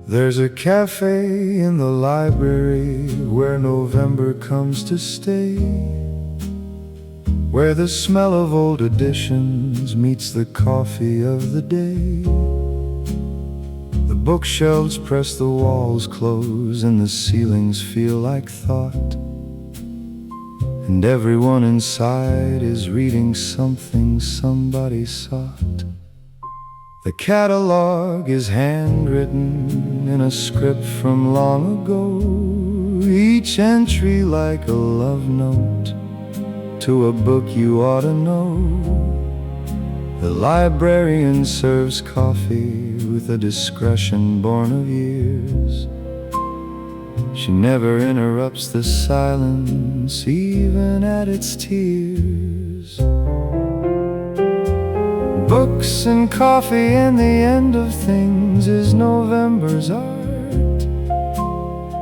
There's a cafe in the library where November comes to stay, where the smell of old editions meets the coffee of the day. The bookshelves press the walls close and the ceilings feel like thought, and everyone inside is reading something somebody sought. The catalog is handwritten in a script from long ago, each entry like a love note to a book you ought to know. The librarian serves coffee with a discretion born of years. She never interrupts the silence, even at its tears. Books and coffee and the end of things is November's art.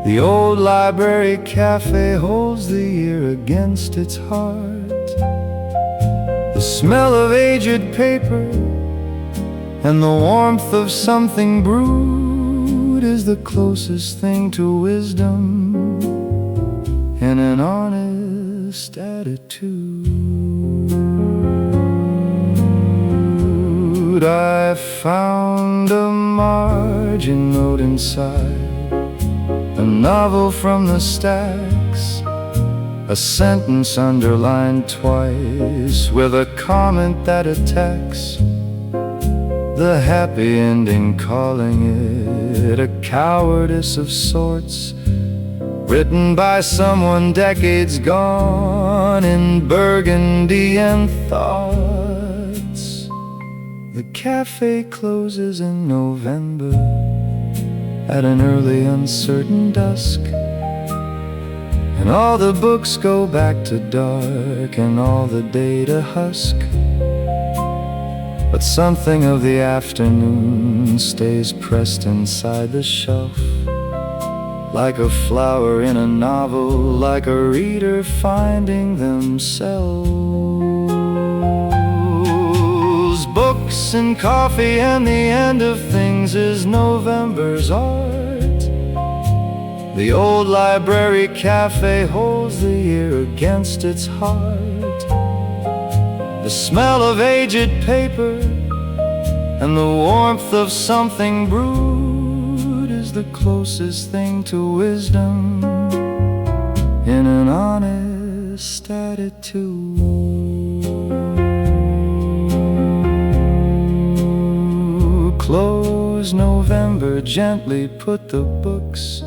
The old library cafe holds the year against its heart. The smell of aged paper and the warmth of something brewed is the closest thing to wisdom and an honest attitude. I found a margin note inside a novel from the stacks, a sentence underlined twice with a comment that attacks the happy ending, calling it a cowardice of sorts, written by someone decades gone in burgundy and thoughts. The cafe closes in November at an early uncertain dusk, and all the books go back to dark and all the day to husk. But something of the afternoon stays pressed inside the shelf, like a flower in a novel, like a reader finding themselves. Books and coffee and the end of things is November's art. The old library cafe holds the year against its heart. The smell of aged paper and the warmth of something brewed is the closest thing to wisdom in an honest attitude. Close November, gently put the books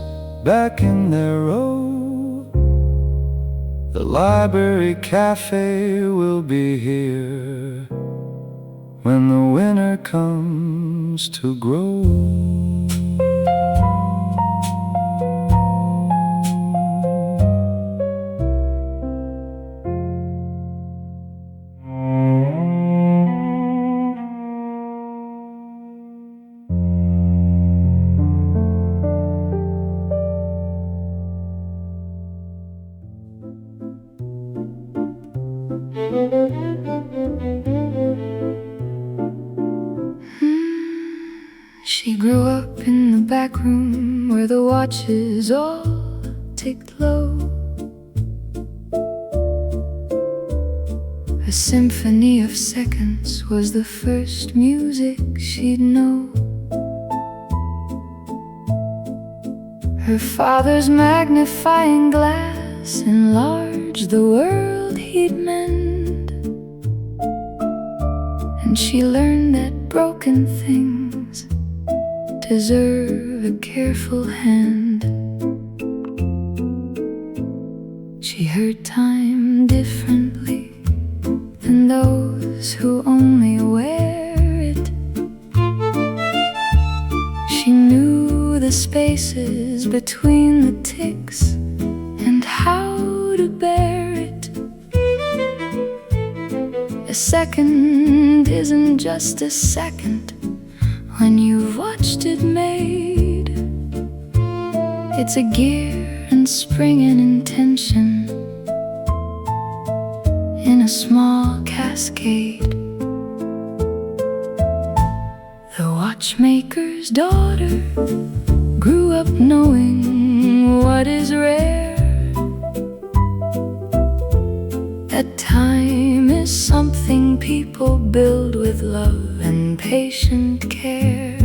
back in their row. The library cafe will be here when the winter comes to grow. She grew up in the back room where the watches all ticked low. A symphony of seconds was the first music she'd know. Her father's magnifying glass enlarged the world he'd mend, and she learned that broken things deserve a careful hand. She heard time differently than those who only wear it. She knew the spaces between the ticks and how to bear it. A second isn't just a second when you've watched it made. It's a gear and spring and intention in a small cascade. The watchmaker's daughter grew up knowing what is rare. That time is something people build with love and patient care.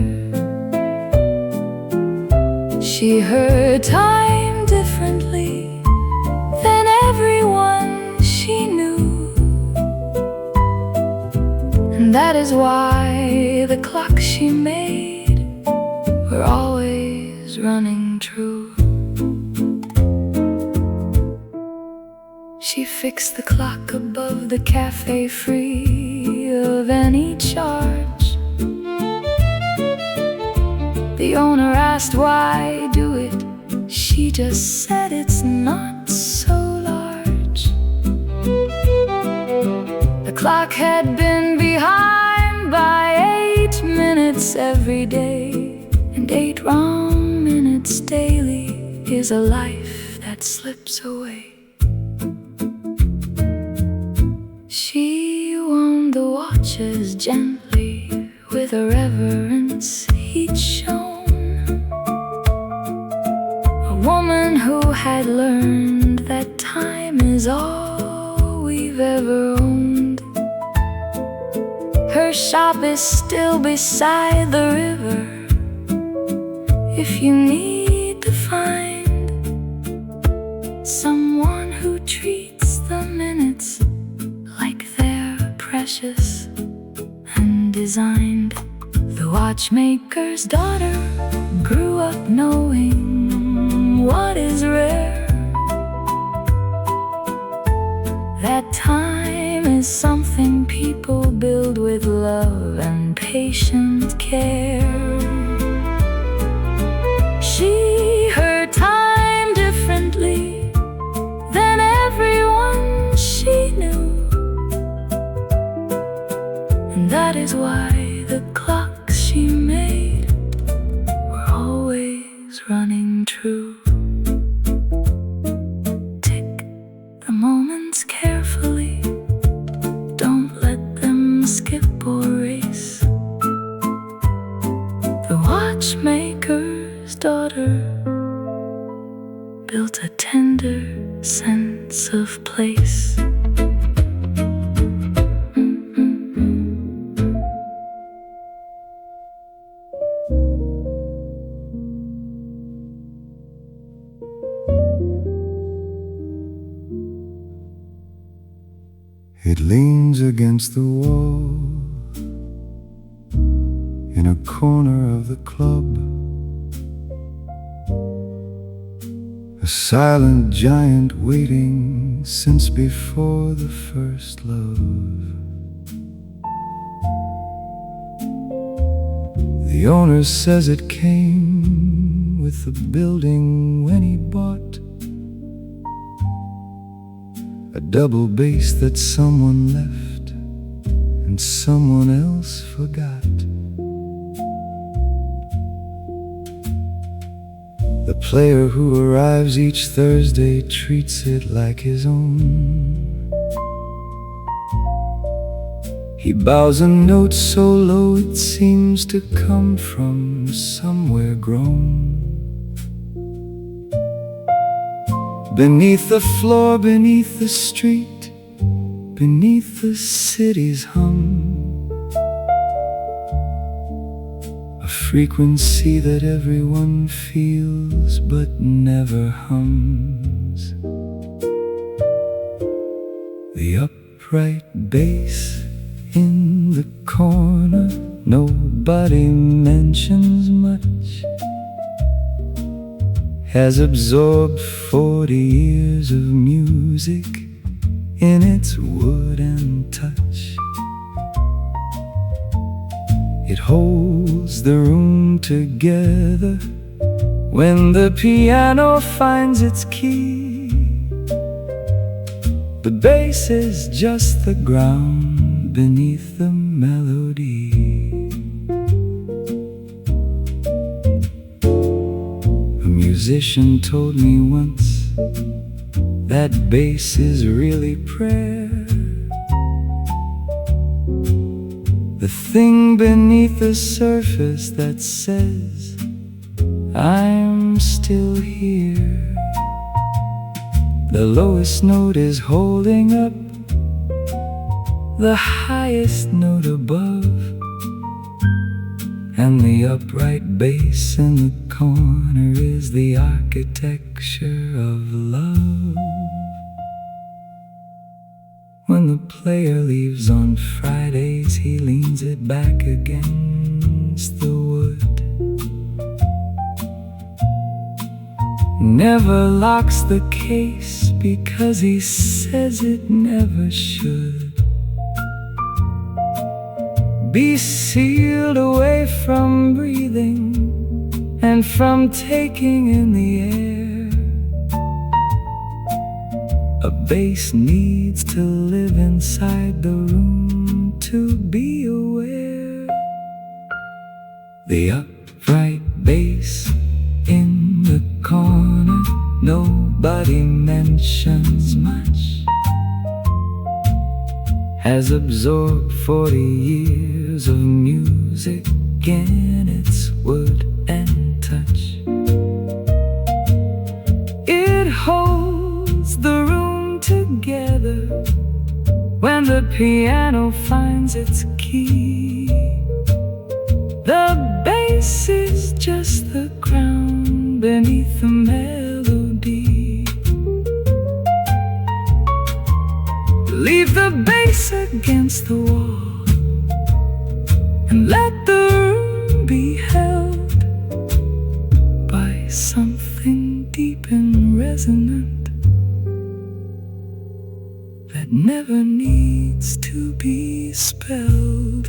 She heard time differently than everyone she knew, and that is why the clocks she made were always running true. She fixed the clock above the cafe, free of any charge. The owner asked, why do it? She just said, it's not so large. The clock had been behind by 8 minutes every day, and 8 wrong minutes daily is a life that slips away. She wound the watches gently with a reverence he'd shown. A woman who had learned that time is all we've ever owned. Her shop is still beside the river. If you need to find someone who treats the minutes like they're precious and designed. The watchmaker's daughter grew up knowing what is rare. That time is something people build with love and patient care. She heard time differently than everyone she knew, and that is why the clocks she made were always running true. Tick the moments carefully, don't let them skip or race. The watchmaker's daughter built a tender sense of place. It leans against the wall in a corner of the club, a silent giant waiting since before the first love. The owner says it came with the building when he bought a double bass that someone left and someone else forgot. The player who arrives each Thursday treats it like his own. He bows a note so low it seems to come from somewhere grown. Beneath the floor, beneath the street, beneath the city's hum, a frequency that everyone feels but never hums. The upright bass in the corner nobody mentions much has absorbed 40 years of music in its wooden touch. It holds the room together when the piano finds its key. The bass is just the ground beneath the melody. A musician told me once that bass is really prayer, the thing beneath the surface that says, I'm still here. The lowest note is holding up the highest note above, and the upright bass in the corner is the architecture of love. When the player leaves on Fridays, he leans it back against the wood. Never locks the case because he says it never should be sealed away from breathing and from taking in the air. A bass needs to live inside the room to be aware. The upright bass in the corner nobody mentions much has absorbed 40 years of music in its wood and touch. It holds the room together when the piano finds its key. The bass is just the crown beneath the melody. Leave the bass against the wall and let the room be held by something deep and resonant that never needs to be spelled.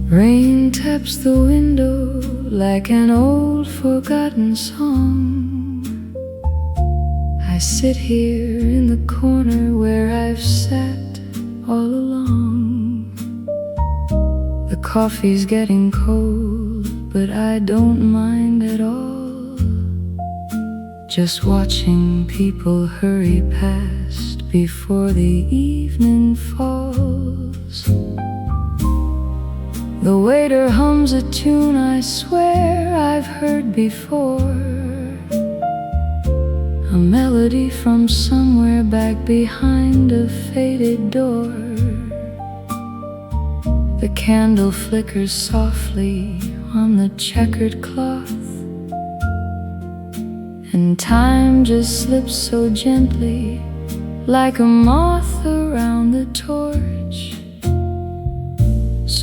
Rain taps the window like an old forgotten song. I sit here in the corner where I've sat all along. The coffee's getting cold, but I don't mind at all. Just watching people hurry past before the evening falls. The waiter hums a tune I swear I've heard before, a melody from somewhere back behind a faded door. The candle flickers softly on the checkered cloth, and time just slips so gently like a moth around the torch.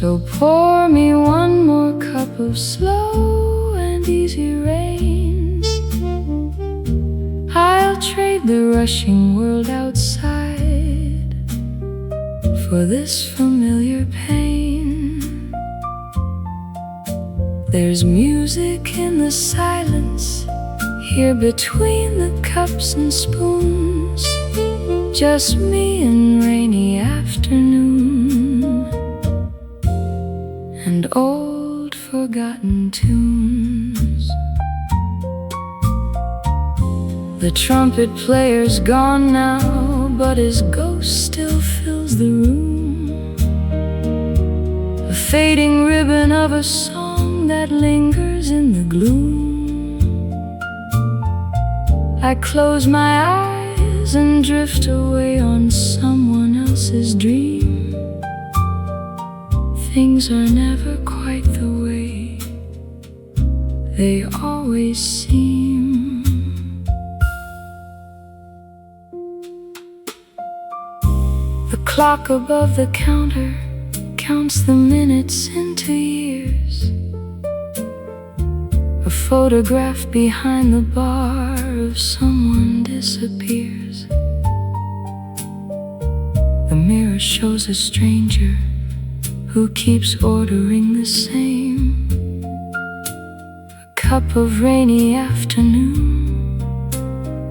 So pour me one more cup of slow and easy rain. I'll trade the rushing world outside for this familiar pain. There's music in the silence here between the cups and spoons, just me and rainy afternoon and old forgotten tunes. The trumpet player's gone now, but his ghost still fills the room, a fading ribbon of a song that lingers in the gloom. I close my eyes and drift away on someone else's dream. Things are never quite the way they always seem. The clock above the counter counts the minutes into years. A photograph behind the bar of someone disappears. The mirror shows a stranger who keeps ordering the same, a cup of rainy afternoon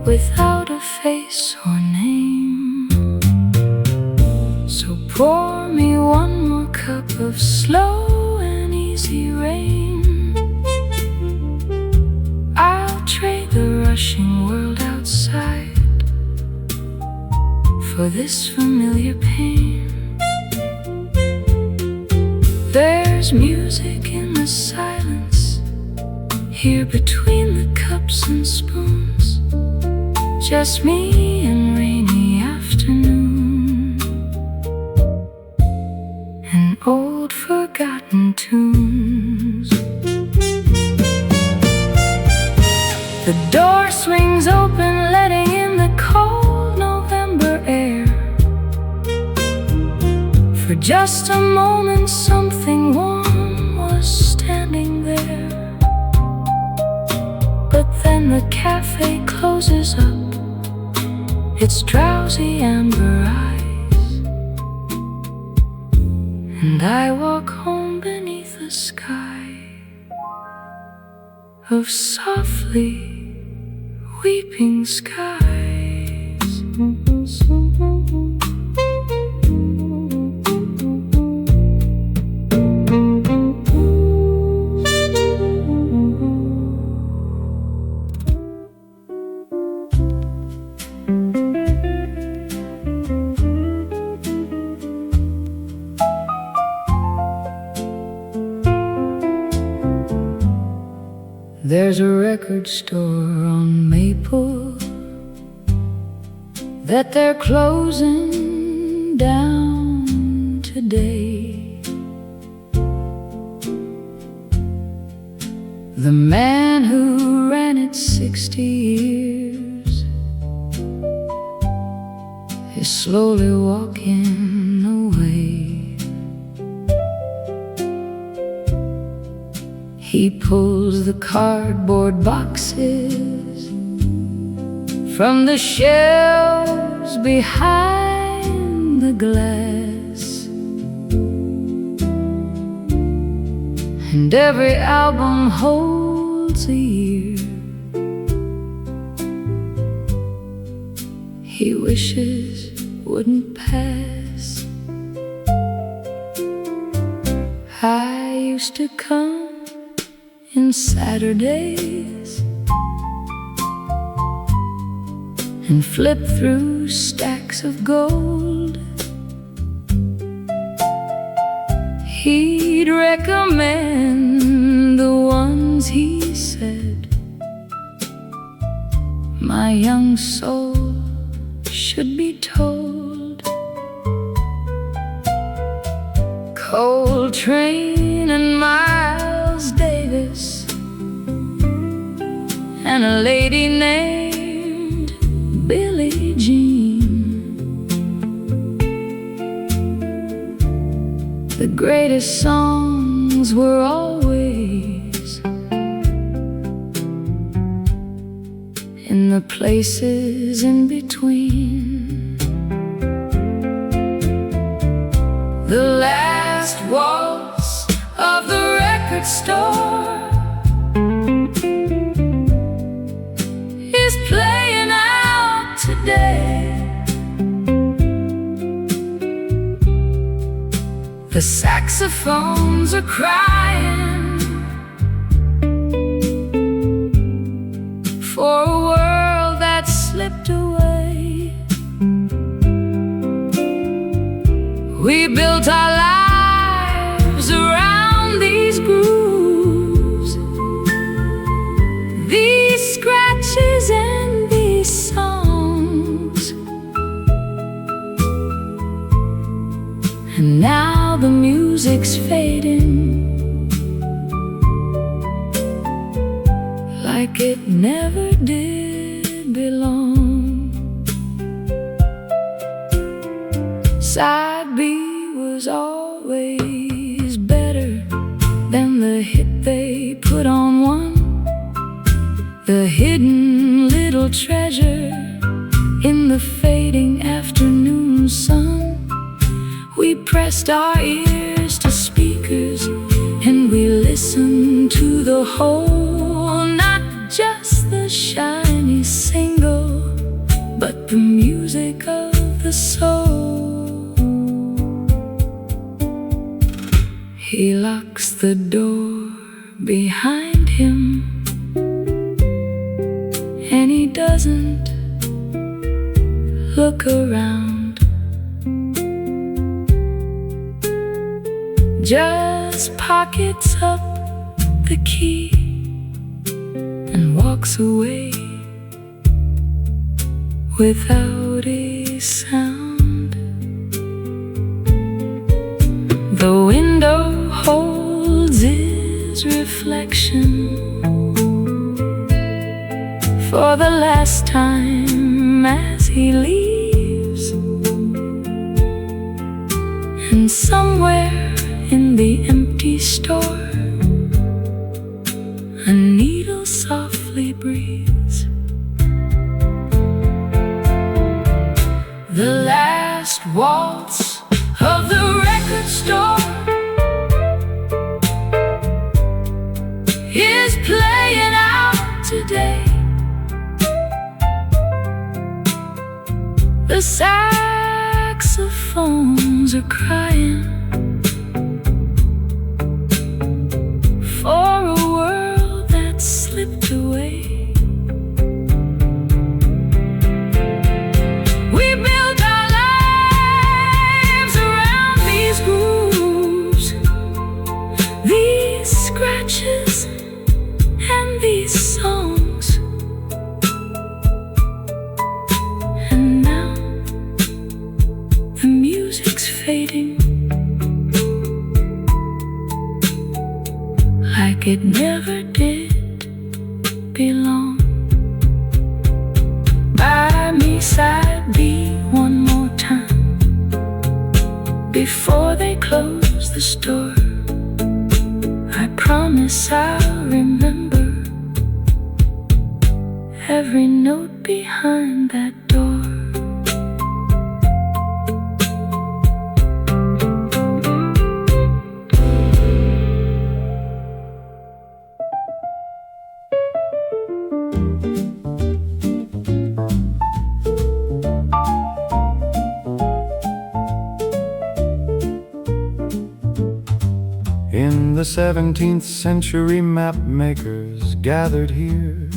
without a face or name. So pour me one more cup of slow and easy rain. I'll trade the rushing world outside for this familiar pain. There's music in the silence, here between the cups and spoons. Just me and rainy afternoon, and old forgotten tunes. The door swings open, letting in the cold November air. For just a moment something warm was standing there. But then the cafe closes up its drowsy amber eyes, and I walk home beneath a sky of softly weeping skies. There's a record store on Maple that they're closing down today. The man who ran it 60 years is slowly walking away. He pulls the cardboard boxes from the shelves behind the glass, and every album holds a year he wishes wouldn't pass. I used to come in Saturdays and flip through stacks of gold. He'd recommend the ones he said my young soul should be told. Coltrane and Miles Davis and a lady named Billie Jean. The greatest songs were always in the places in between. The last waltz of the record store is playing out today. The saxophones are crying for a world that slipped away. We built our lives around these grooves, these scratches and these songs, and now the music's fading like it never did belong. Side B was always better than the hit they put on one, the hidden little treasure in the fading afternoon sun. We pressed our ears to speakers and we listened to the whole, not just the shiny single. music of the soul. He locks the door behind him, and he doesn't look around, just pockets up the key and walks away without a sound. The window holds his reflection for the last time as he leaves, and somewhere in the empty store a needle softly breathes. The last waltz of the record store is playing out today. The saxophones are crying for a world that slipped away. We built our lives around these grooves, these scratches and these songs, and now the music's fading like it never did belong. By me side B one more time before they close the store. I promise I'll remember every note behind that door. In the 17th century, map makers gathered here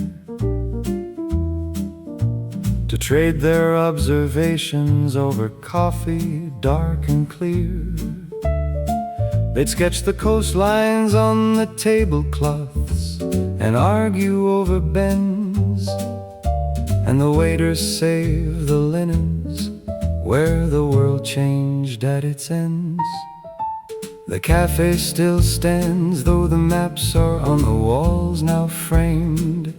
to trade their observations over coffee, dark and clear. They'd sketch the coastlines on the tablecloths and argue over bends, and the waiters save the linens where the world changed at its ends. The cafe still stands, though the maps are on the walls now framed.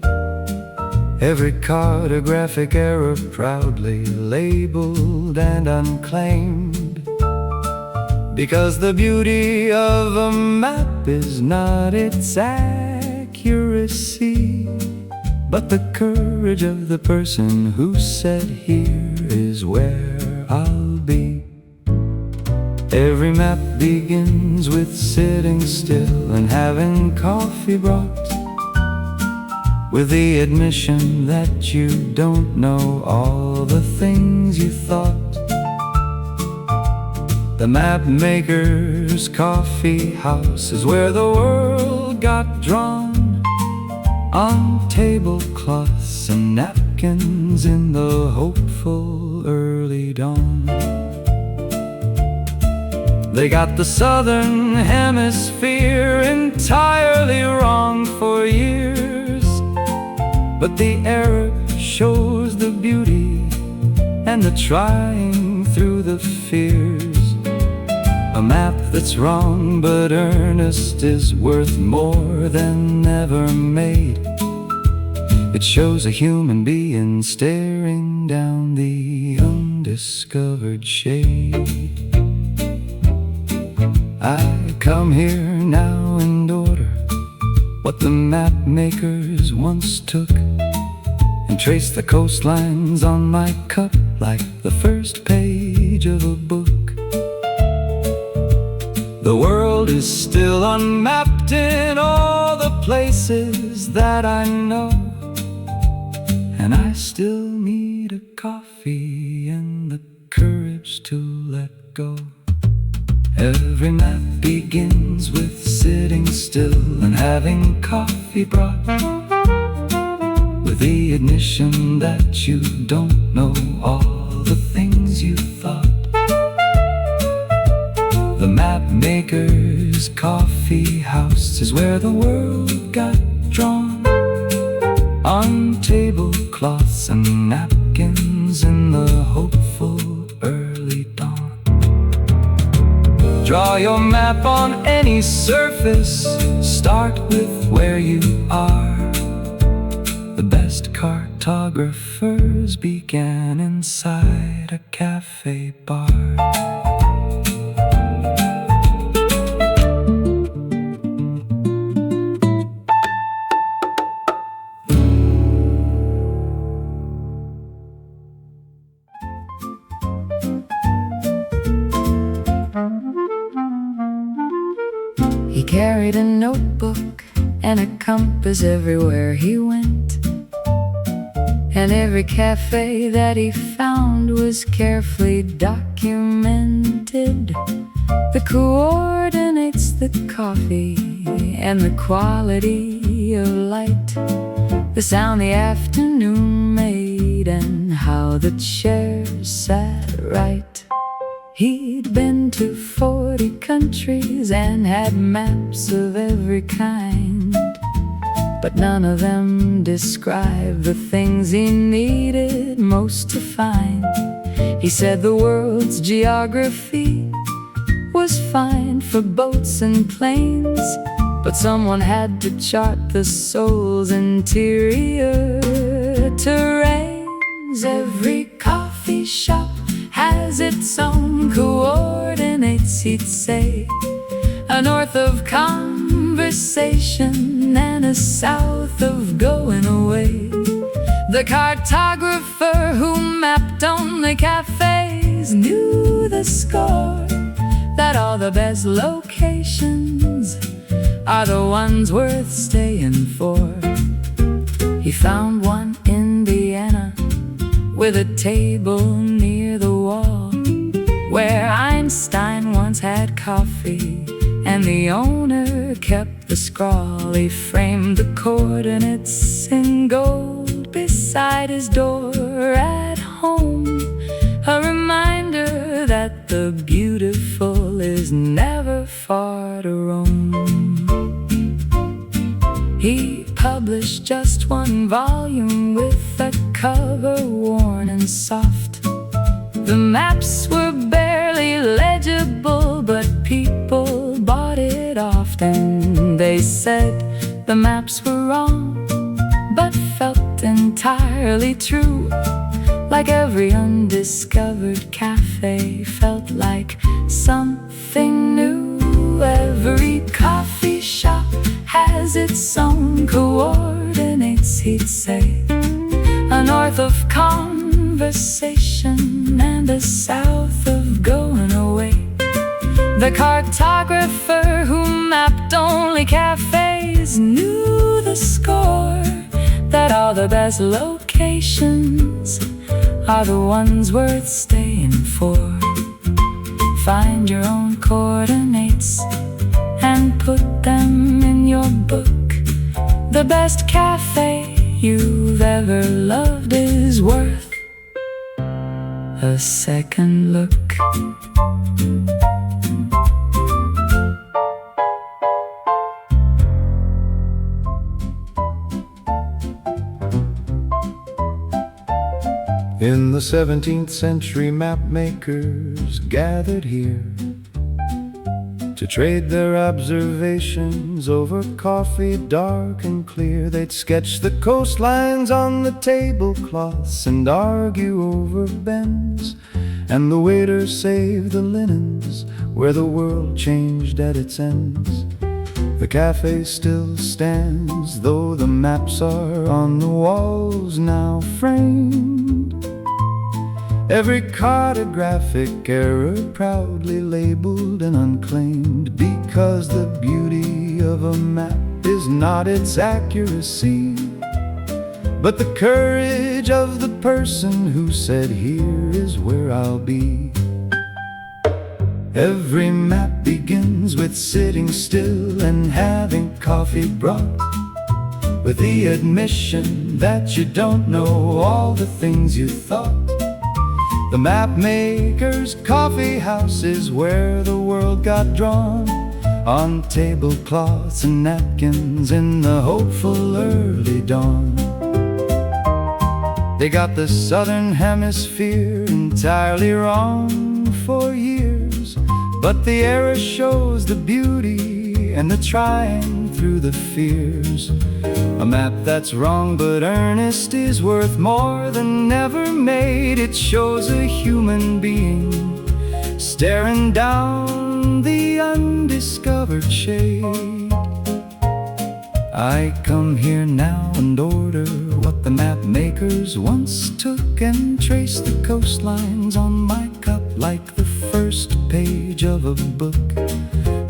Every cartographic error proudly labeled and unclaimed. Because the beauty of a map is not its accuracy, but the courage of the person who said, "Here is where I'll be." Every map begins with sitting still and having coffee brought, with the admission that you don't know all the things you thought. The Mapmakers' coffee house is where the world got drawn on tablecloths and napkins in the hopeful early dawn. They got the southern hemisphere entirely wrong for years, but the error shows the beauty and the trying through the fears. A map that's wrong but earnest is worth more than ever made. It shows a human being staring down the undiscovered shade. I come here now and order what the map makers once took, and trace the coastlines on my cup like the first page of a book. The world is still unmapped in all the places that I know, and I still need a coffee to let go. Every map begins with sitting still and having coffee brought, with the admission that you don't know all the things you thought. The Mapmakers coffee house is where the world got drawn, on tablecloths and napkins in the hopeful early dawn. Draw your map on any surface, start with where you are. The best cartographers began inside a cafe bar. He carried a notebook and a compass everywhere he went, and every cafe that he found was carefully documented. The coordinates, the coffee, and the quality of light, the sound the afternoon made, and how the chairs sat right. He'd been to 40 countries and had maps of every kind, but none of them described the things he needed most to find. He said the world's geography was fine for boats and planes, but someone had to chart the soul's interior terrains. Every coffee shop has its own coordinates, he'd say, a north of conversation and a south of going away. The cartographer who mapped only cafes knew the score, that all the best locations are the ones worth staying for. He found one in Vienna with a table near the wall, where Einstein once had coffee and the owner kept the scrawl. He framed the coordinates in gold beside his door at home, a reminder that the beautiful is never far to roam. He published just one volume with a cover worn and soft. The maps were barely legible, but people bought it often. They said the maps were wrong, but felt entirely true. Like every undiscovered cafe felt like something new. Every coffee shop has its own coordinates, he'd say, a north of conversation and a south of going away. The cartographer who mapped only cafes knew the score, that all the best locations are the ones worth staying for. Find your own coordinates and put them in your book. The best cafe you've ever loved is worth a second look. In the 17th century, mapmakers gathered here to trade their observations over coffee dark and clear. They'd sketch the coastlines on the tablecloths and argue over bends, and the waiters saved the linens where the world changed at its ends. The cafe still stands, though the maps are on the walls now framed. Every cartographic error proudly labeled and unclaimed, because the beauty of a map is not its accuracy, but the courage of the person who said, "Here is where I'll be." Every map begins with sitting still and having coffee brought, with the admission that you don't know all the things you thought. The Mapmakers coffee house is where the world got drawn, on tablecloths and napkins in the hopeful early dawn. They got the southern hemisphere entirely wrong for years, but the era shows the beauty and the trying through the fears. A map that's wrong but earnest is worth more than never made. It shows a human being staring down the undiscovered shade. I come here now and order what the map makers once took, and trace the coastlines on my cup like the first page of a book.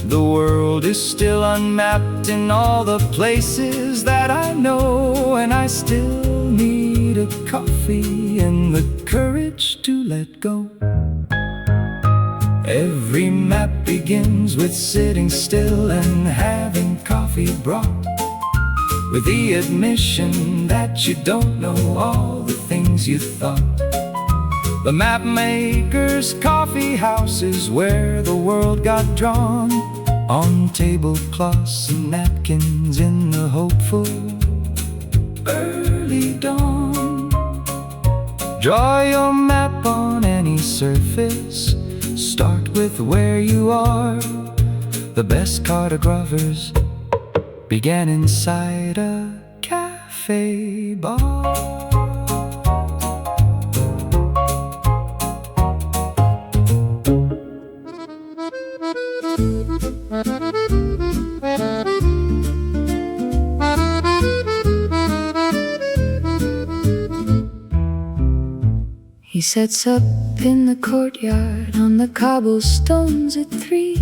The world is still unmapped in all the places that I know, and I still need a coffee and the courage to let go. Every map begins with sitting still and having coffee brought, with the admission that you don't know all the things you thought. The Mapmakers coffee house is where the world got drawn, on tablecloths and napkins in the hopeful early dawn. Draw your map on any surface, start with where you are. The best cartographers began inside a cafe bar. He sets up in the courtyard on the cobblestones at 3,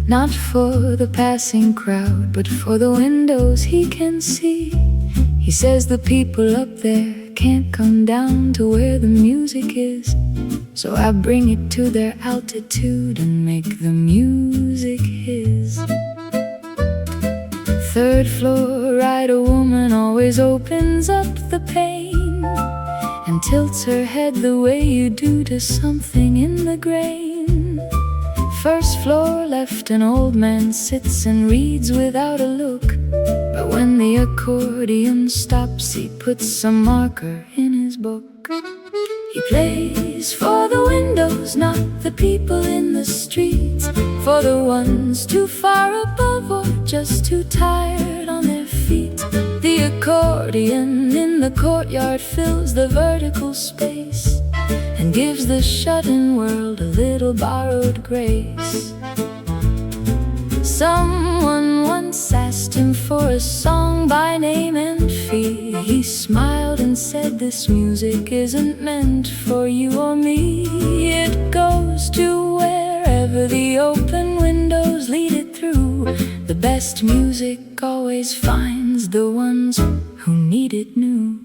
not for the passing crowd, but for the windows he can see. He says the people up there can't come down to where the music is, so I bring it to their altitude and make the music his. 3rd floor, right, a woman always opens up the pane and tilts her head the way you do to something in the grain. 1st floor left, an old man sits and reads without a look, but when the accordion stops, he puts a marker in his book. He plays for the windows, not the people in the streets, for the ones too far above or just too tired on their feet. The accordion in the courtyard fills the vertical space and gives the shut-in world a little borrowed grace. Someone once asked him for a song by name and fee. He smiled and said, "This music isn't meant for you or me. It goes to wherever the open windows lead it through. The best music always finds the ones who need it new."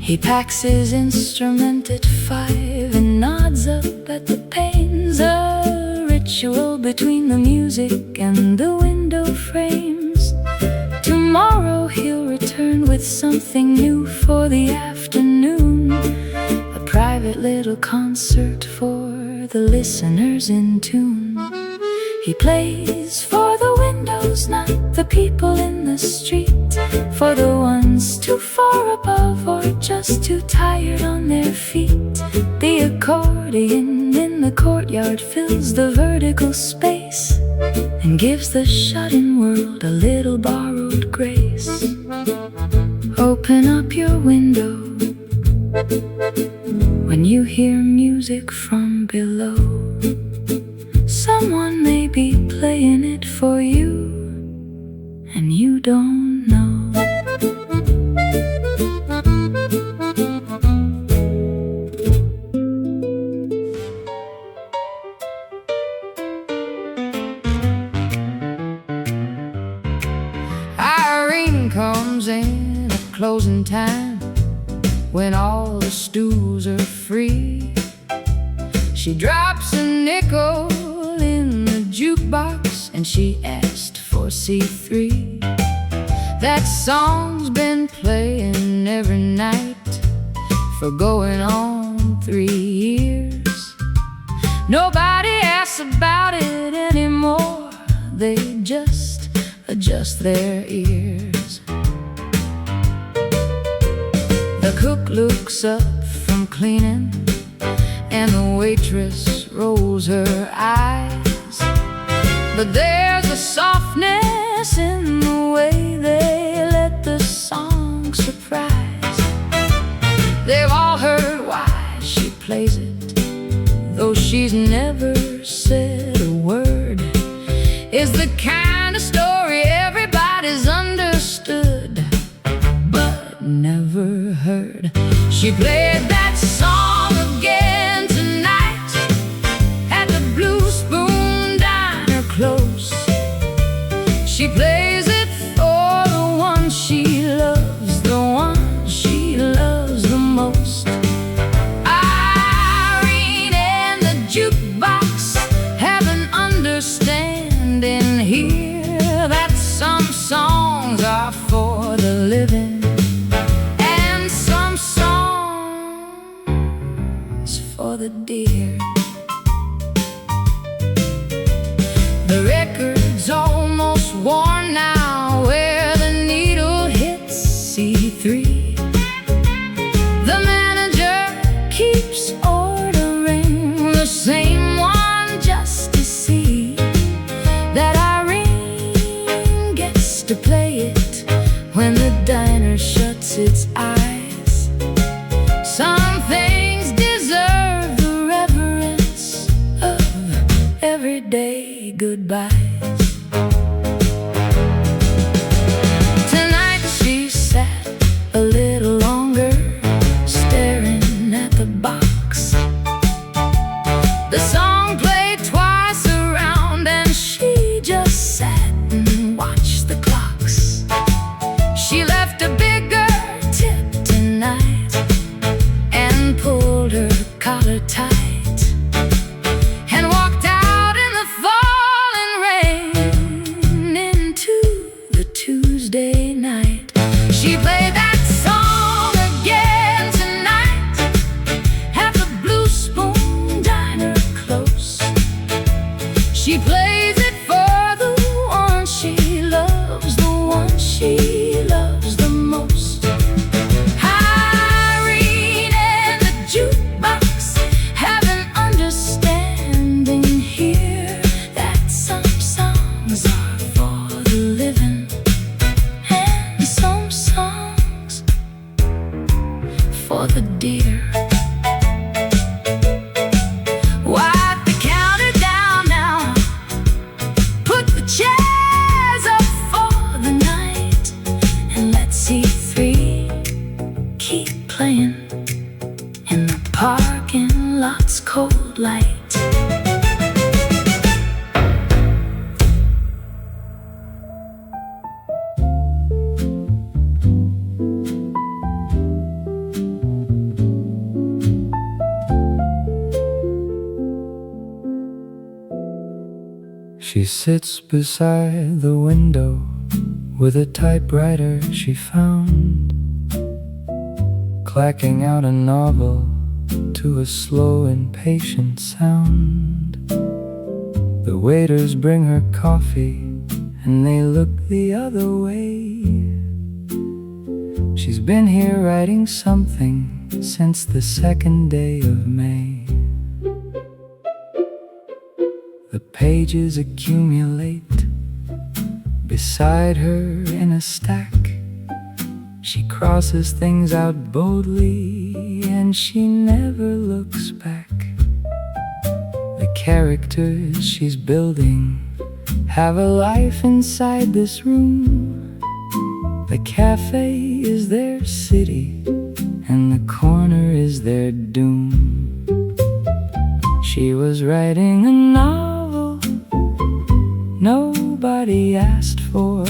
He packs his instrument at 5 and nods up at the panes, a ritual between the music and the window frames. Tomorrow he'll return with something new for the afternoon, a private little concert for the listeners in tune. He plays for the windows, not the people in the street, for the ones too far above or just too tired on their feet. The accordion in the courtyard fills the vertical space and gives the shut-in world a little borrowed grace. Open up your window when you hear music from below. Someone may be playing it for you, and you don't know. comes in at closing time, when all the stools are free. She drops a nickel in the jukebox and she asked for C3. That song's been playing every night for going on 3 years. Nobody asks about it anymore, they just adjust their ears. The cook looks up from cleaning and the waitress rolls her eyes, but there's a softness in the way they let the song surprise. They've all heard why she plays it, though she's never said a word. It's the kind of story everybody's understood, but never heard. She played that song again tonight at the Blue Spoon Diner close. She plays it for the one she loves, the one she loves the most. Irene and the jukebox have an understanding here that some songs are for the living and some songs for the dear. The record's almost worn now, where the needle hits C3. The manager keeps ordering the same one just to see that Irene gets to play it when the diner shuts its eyes. Some things deserve the reverence of everyday goodbyes. Tonight she sat a little longer, staring at the box. The song played twice around and she just sat and watched the clocks. She left a bigger tip tonight and pulled her collar tight and walked out in the falling rain into the Tuesday night. She played that song again tonight at the Blue Spoon Diner close. She plays it for the one she loves, the one she loves the most. Irene and the jukebox have an understanding here that some songs are for the living and some songs for the dear. Wipe the counter down now, put the chairs up for the night, and let's see C3 keep playing in the parking lot's cold light. She sits beside the window with a typewriter she found, clacking out a novel to a slow, impatient sound. The waiters bring her coffee and they look the other way. She's been here writing something since the 2nd day of May. The pages accumulate beside her in a stack. She crosses things out boldly and she never looks back. The characters she's building have a life inside this room. The cafe is their city and the corner is their doom. She was writing a novel nobody asked for,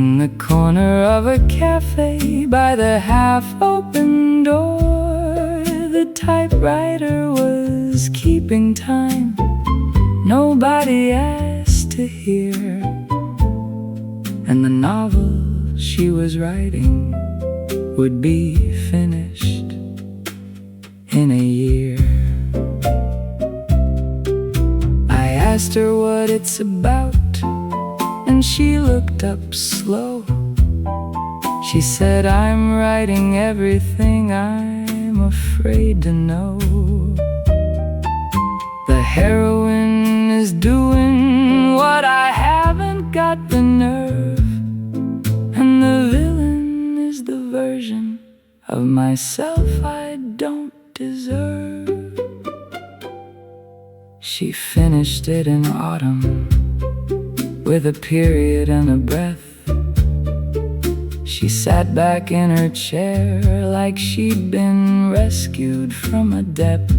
In the corner of a cafe by the half-open door, the typewriter was keeping time. Nobody asked to hear, and the novel she was writing would be finished in a year. I asked her what it's about, and she looked up slow. She said, I'm writing everything I'm afraid to know. The heroine is doing what I haven't got the nerve, and the villain is the version of myself I don't deserve. She finished it in autumn, with a period and a breath. She sat back in her chair like she'd been rescued from a depth,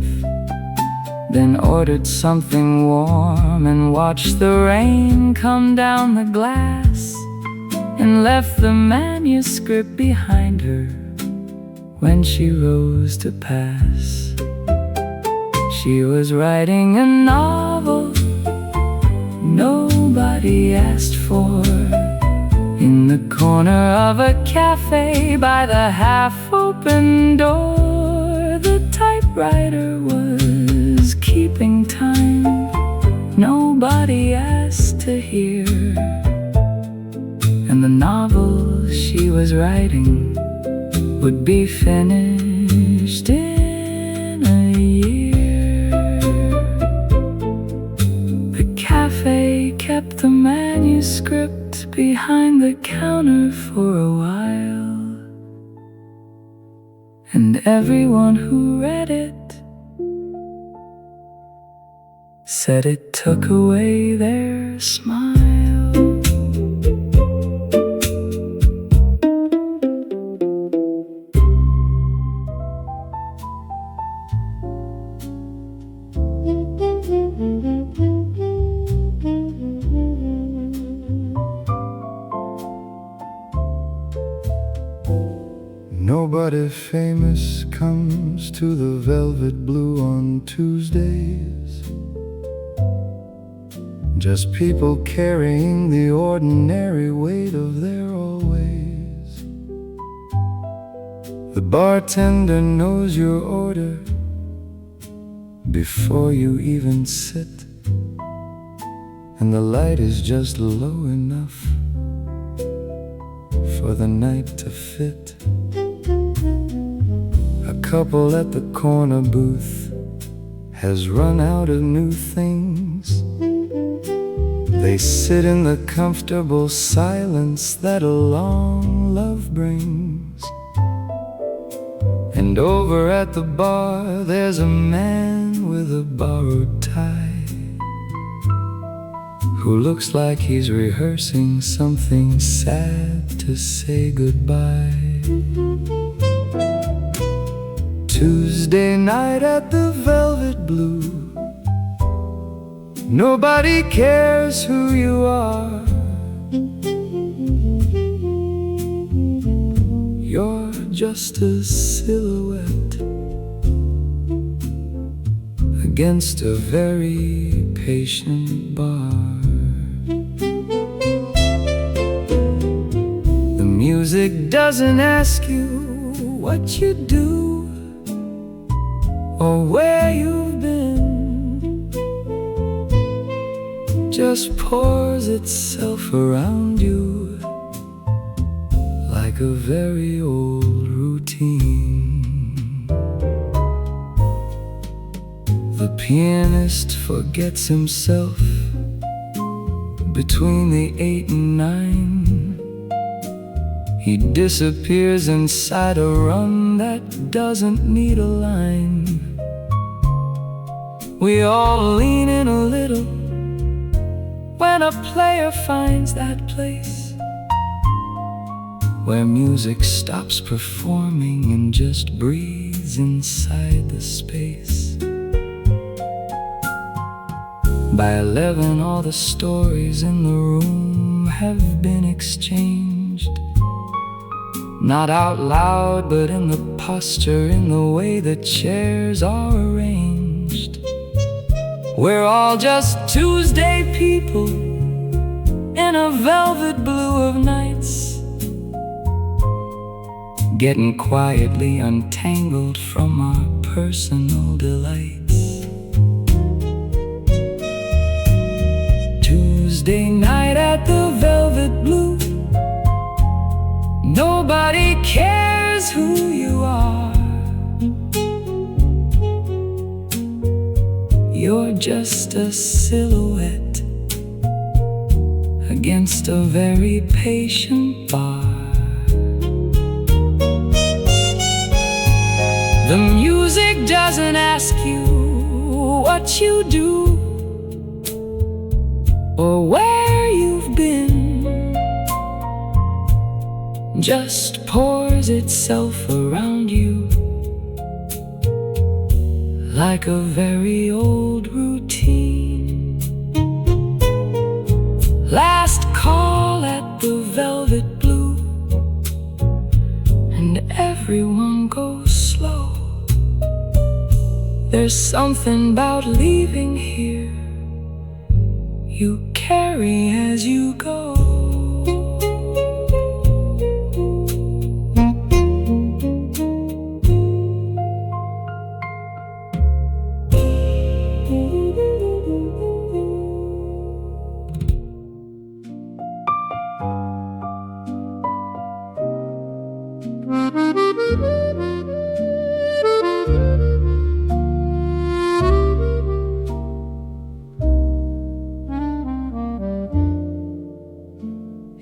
then ordered something warm and watched the rain come down the glass, and left the manuscript behind her when she rose to pass. She was writing a novel nobody asked for. In the corner of a cafe by the half-open door, the typewriter was keeping time. Nobody asked to hear, and the novel she was writing would be finished in a year. The cafe kept the manuscript behind the counter for a while, and everyone who read it said it took away their smile. Nobody famous comes to the Velvet Blue on Tuesdays. Just people carrying the ordinary weight of their always. The bartender knows your order before you even sit, and the light is just low enough for the night to fit. A couple at the corner booth has run out of new things. They sit in the comfortable silence that a long love brings. And over at the bar there's a man with a borrowed tie, who looks like he's rehearsing something sad to say goodbye. Tuesday night at the Velvet Blue, nobody cares who you are. You're just a silhouette against a very patient bar. The music doesn't ask you what you do or where you've been, just pours itself around you like a very old routine. The pianist forgets himself between the 8 and 9. He disappears inside a run that doesn't need a line. We all lean in a little when a player finds that place where music stops performing and just breathes inside the space. By 11 all the stories in the room have been exchanged. Not out loud, but in the posture, in the way the chairs are arranged. We're all just Tuesday people in a velvet blue of nights, getting quietly untangled from our personal delights. Tuesday night at the Velvet Blue, nobody cares who you are. You're just a silhouette against a very patient bar. The music doesn't ask you what you do or where you've been, just pours itself around you like a very old routine. Last call at the Velvet Blue, and everyone goes slow. There's something about leaving here you carry as you go.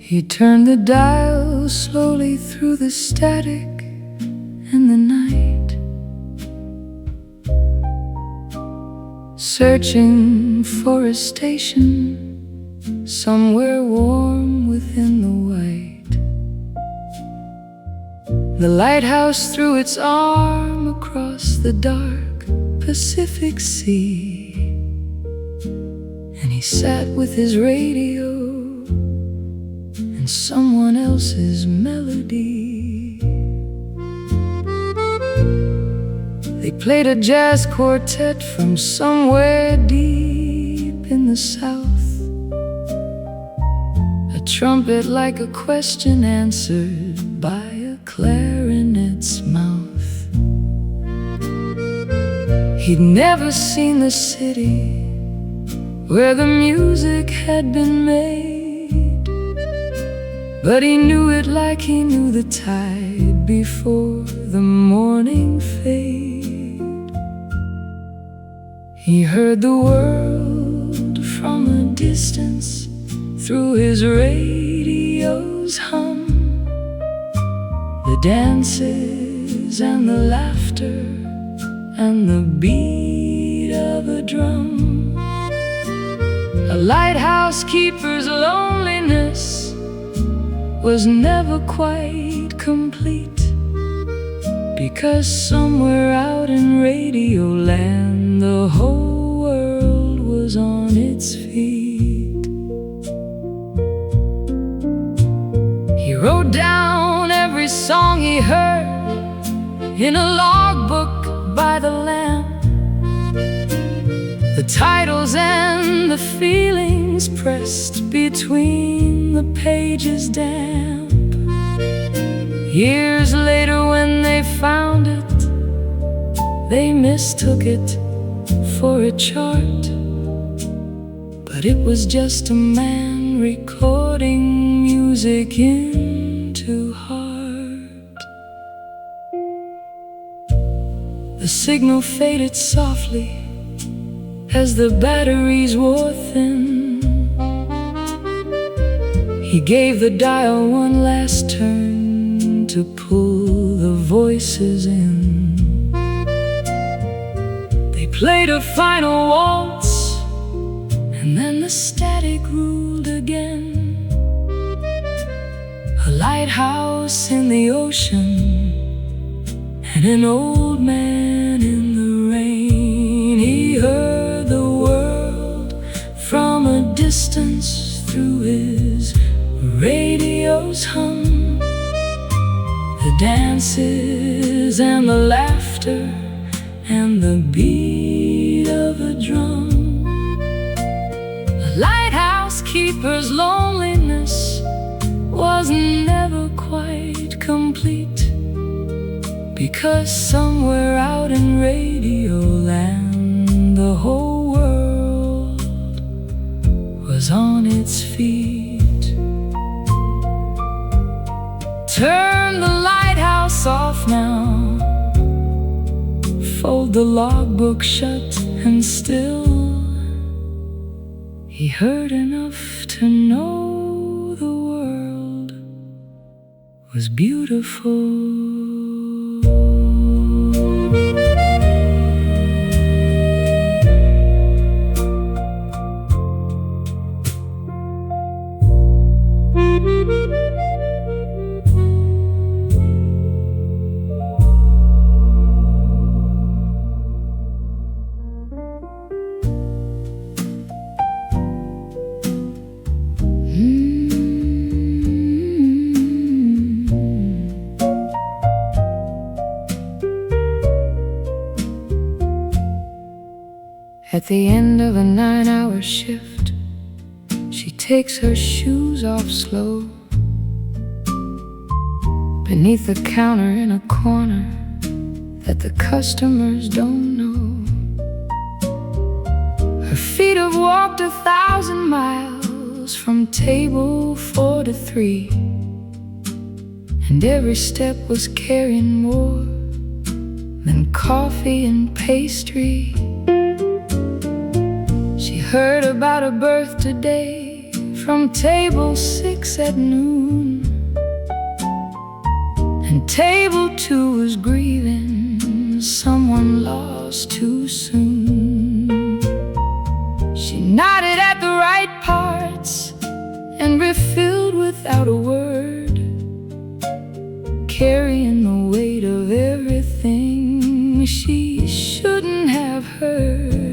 He turned the dial slowly through the static and the night, searching for a station somewhere warm within the white. The lighthouse threw its arm across the dark Pacific Sea, and he sat with his radio and someone else's melody. They played a jazz quartet from somewhere deep in the south, a trumpet like a question answered by a clarinet's mouth. He'd never seen the city where the music had been made, but he knew it like he knew the tide before the morning fade. He heard the world from a distance through his radio's hum, the dances and the laughter and the beat of a drum. A lighthouse keeper's loneliness was never quite complete, because somewhere out in radio land the whole world was on its feet. He wrote down every song he heard in a logbook by the lamp, the titles and the feelings pressed between the pages damp. Years later when they found it, they mistook it for a chart, but it was just a man recording music into heart. The signal faded softly as the batteries wore thin. He gave the dial one last turn to pull the voices in. They played a final waltz, and then the static ruled again. A lighthouse in the ocean and an old man in the rain. He heard the world from a distance through his radios hum, the dances and the laughter and the beat of a drum. The lighthouse keeper's loneliness was never quite complete, because somewhere out in radio land the whole world was on its feet. Turn the lighthouse off now, fold the logbook shut, and still he heard enough to know the world was beautiful. At the end of a 9-hour shift, she takes her shoes off slow. Beneath the counter in a corner that the customers don't know. Her feet have walked 1,000 miles from table 4 to 3, and every step was carrying more than coffee and pastry. She heard about a birth today from table 6 at noon, and table 2 was grieving someone lost too soon. She nodded at the right parts and refilled without a word, carrying the weight of everything she shouldn't have heard.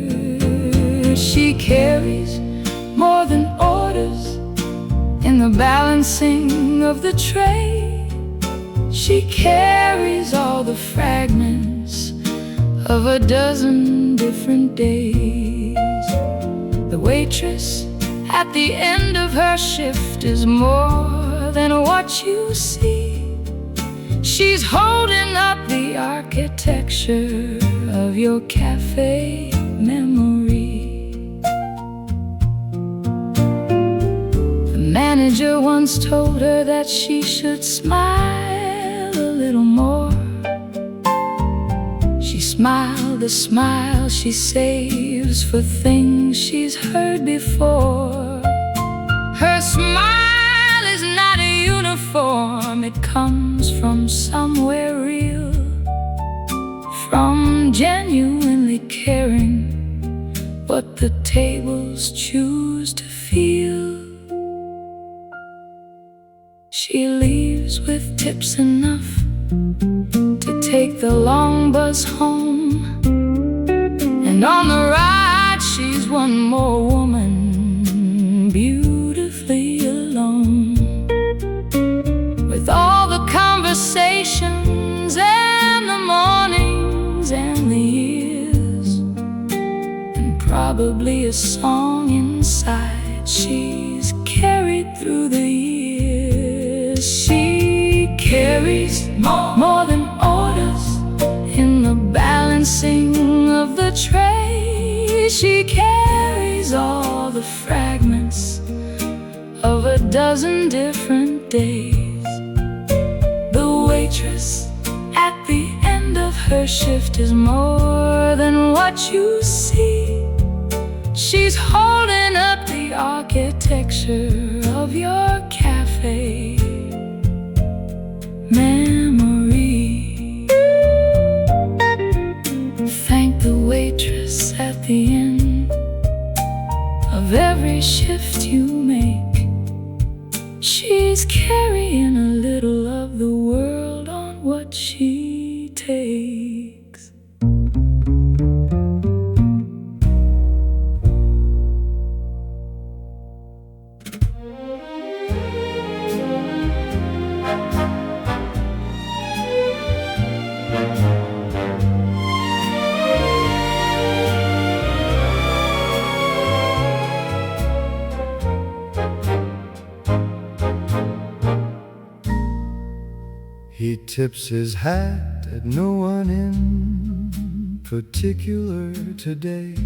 She carries more than orders in the balancing of the tray. She carries all the fragments of a dozen different days. The waitress at the end of her shift is more than what you see. She's holding up the architecture of your cafe memory. The manager once told her that she should smile a little more. She smiled the smile she saves for things she's heard before. Her smile is not a uniform, it comes from somewhere real, from genuinely caring what the tables choose to feel. She leaves with tips enough to take the long bus home, and on the ride she's one more woman, beautifully alone. With all the conversations and the mornings and the years, and probably a song inside she's carried through the years. She carries more than orders in the balancing of the tray. She carries all the fragments of a dozen different days. The waitress at the end of her shift is more than what you see. She's holding up the architecture of your cafe memory. Thank the waitress at the end of every shift you make. She's carrying a little of the world on what she takes. He tips his hat at no one in particular today,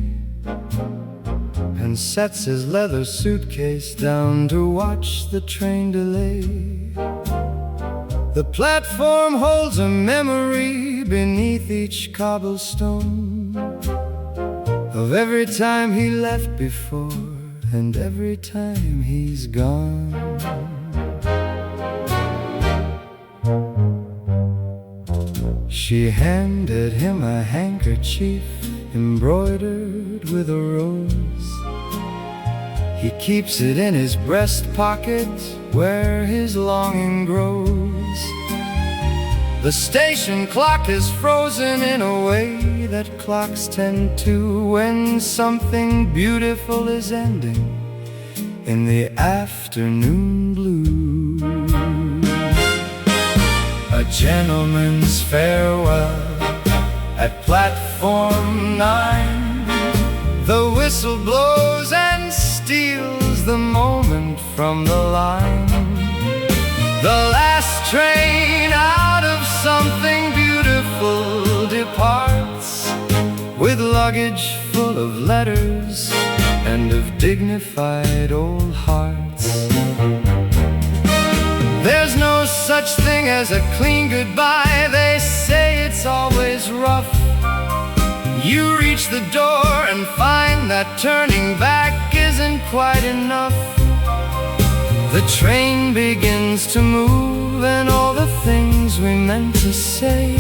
and sets his leather suitcase down to watch the train delay. The platform holds a memory beneath each cobblestone of every time he left before and every time he's gone. She handed him a handkerchief embroidered with a rose. He keeps it in his breast pocket where his longing grows. The station clock is frozen in a way that clocks tend to when something beautiful is ending in the afternoon blue. A gentleman's farewell at platform 9. The whistle blows and steals the moment from the line. The last train out of something beautiful departs with luggage full of letters and of dignified old hearts. There's no such thing as a clean goodbye. They say it's always rough. You reach the door and find that turning back isn't quite enough. The train begins to move, and all the things we meant to say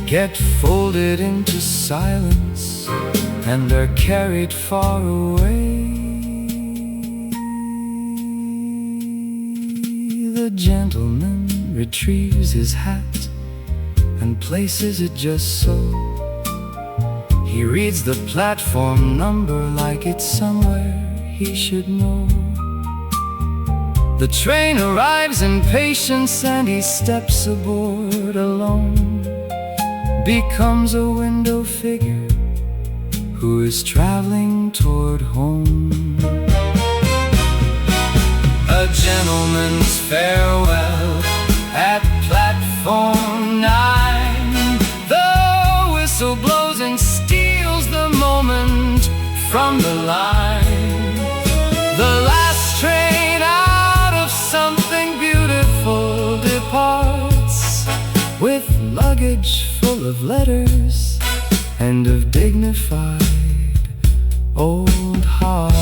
get folded into silence and are carried far away. The gentleman retrieves his hat and places it just so. He reads the platform number like it's somewhere he should know. The train arrives in patience and he steps aboard alone, becomes a window figure who is traveling toward home. A gentleman's farewell at platform 9. The whistle blows and steals the moment from the line. The last train out of something beautiful departs with luggage full of letters and of dignified old hearts.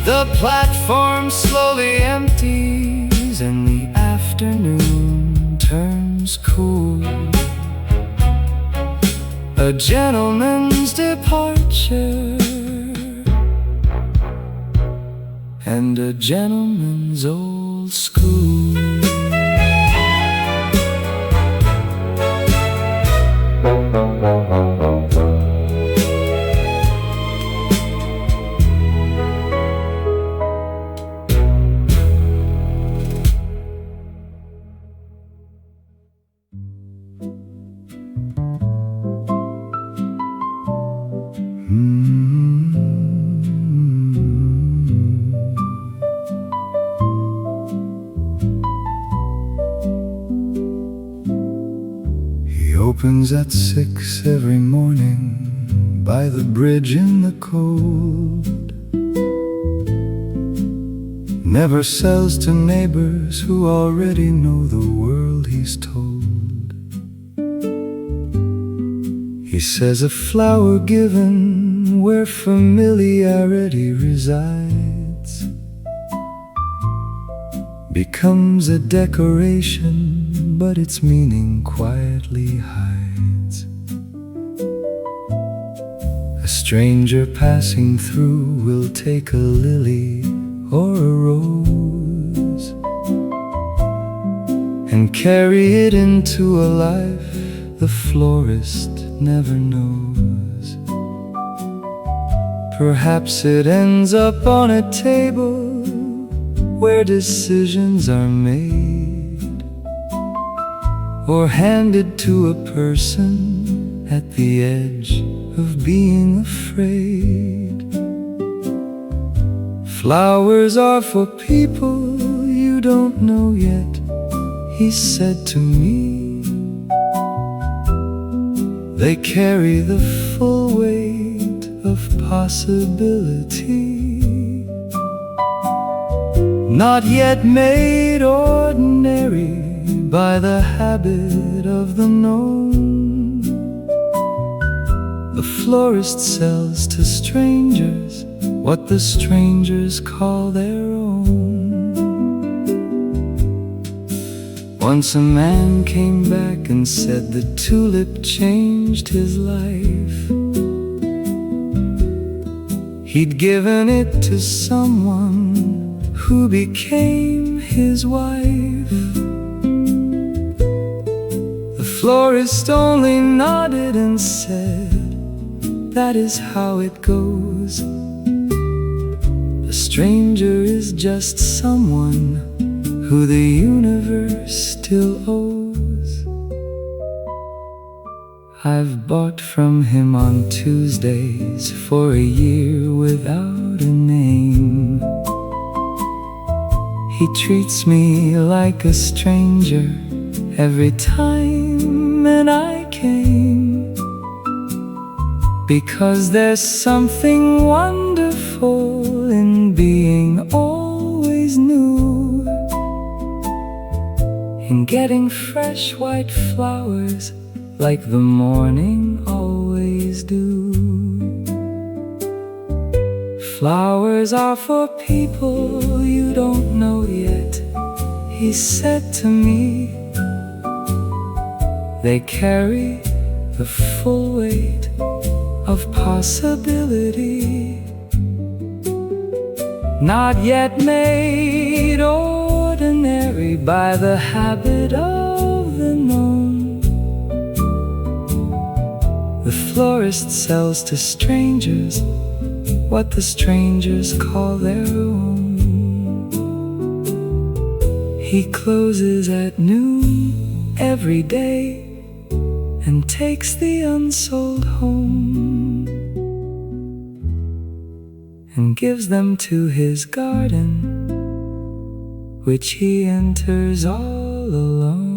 The platform slowly empties and the afternoon turns cool. A gentleman's departure and a gentleman's old school. He opens at 6 every morning by the bridge in the cold. Never sells to neighbors who already know the world he's told. He says a flower given where familiarity resides becomes a decoration, but its meaning quietly hides. A stranger passing through will take a lily or a rose and carry it into a life the florist never knows. Perhaps it ends up on a table where decisions are made, or handed to a person at the edge of being afraid. Flowers are for people you don't know yet, he said to me. They carry the full weight of possibility, not yet made ordinary by the habit of the known. The florist sells to strangers what the strangers call their own. Once a man came back and said the tulip changed his life. He'd given it to someone who became his wife. The florist only nodded and said, that is how it goes. A stranger is just someone who the universe still owes. I've bought from him on Tuesdays for a year without a name. He treats me like a stranger every time, and I came because there's something wonderful in being always new, in getting fresh white flowers like the morning always do. Flowers are for people you don't know yet, he said to me. They carry the full weight of possibility, not yet made ordinary by the habit of the known. The florist sells to strangers what the strangers call their own. He closes at noon every day and takes the unsold home and gives them to his garden, which he enters all alone.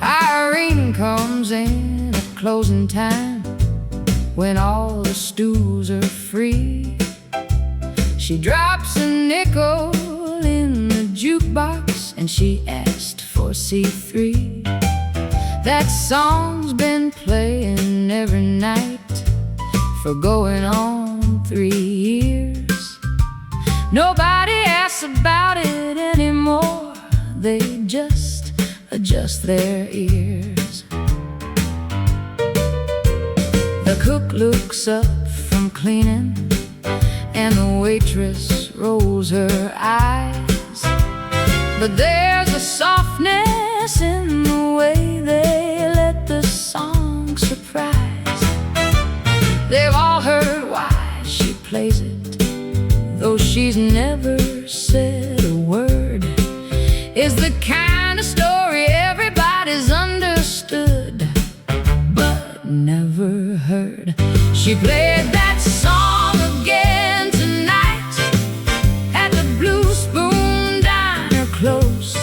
Irene comes in at closing time when all the stools are free. She drops a nickel in the jukebox and she asked for C3. That song's been playing every night for going on 3 years. Nobody asks about it anymore, they just adjust their ears. The cook looks up from cleaning and the waitress rolls her eyes, but there's a softness in the way they let the song surprise. They've all heard why she plays it, though she's never said a word. Is the kind of story everybody's understood but never heard. She played that song again tonight at the Blue Spoon Diner close.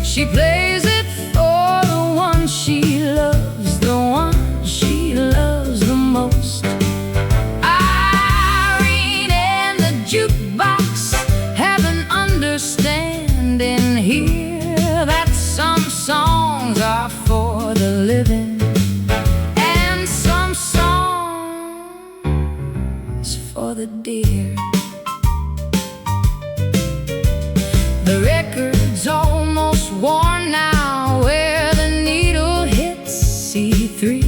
She plays it for the one she loves, the one she loves the most. Irene and the jukebox have an understanding here that some songs are for the living and some songs for the dear. The record's almost worn now where the needle hits C3.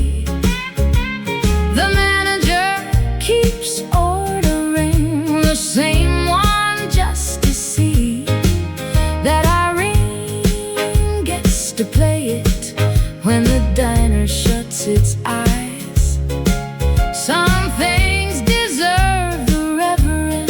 The manager keeps ordering the same one just to see that Irene gets to play it when the diner shuts its eyes. Some things deserve the reverence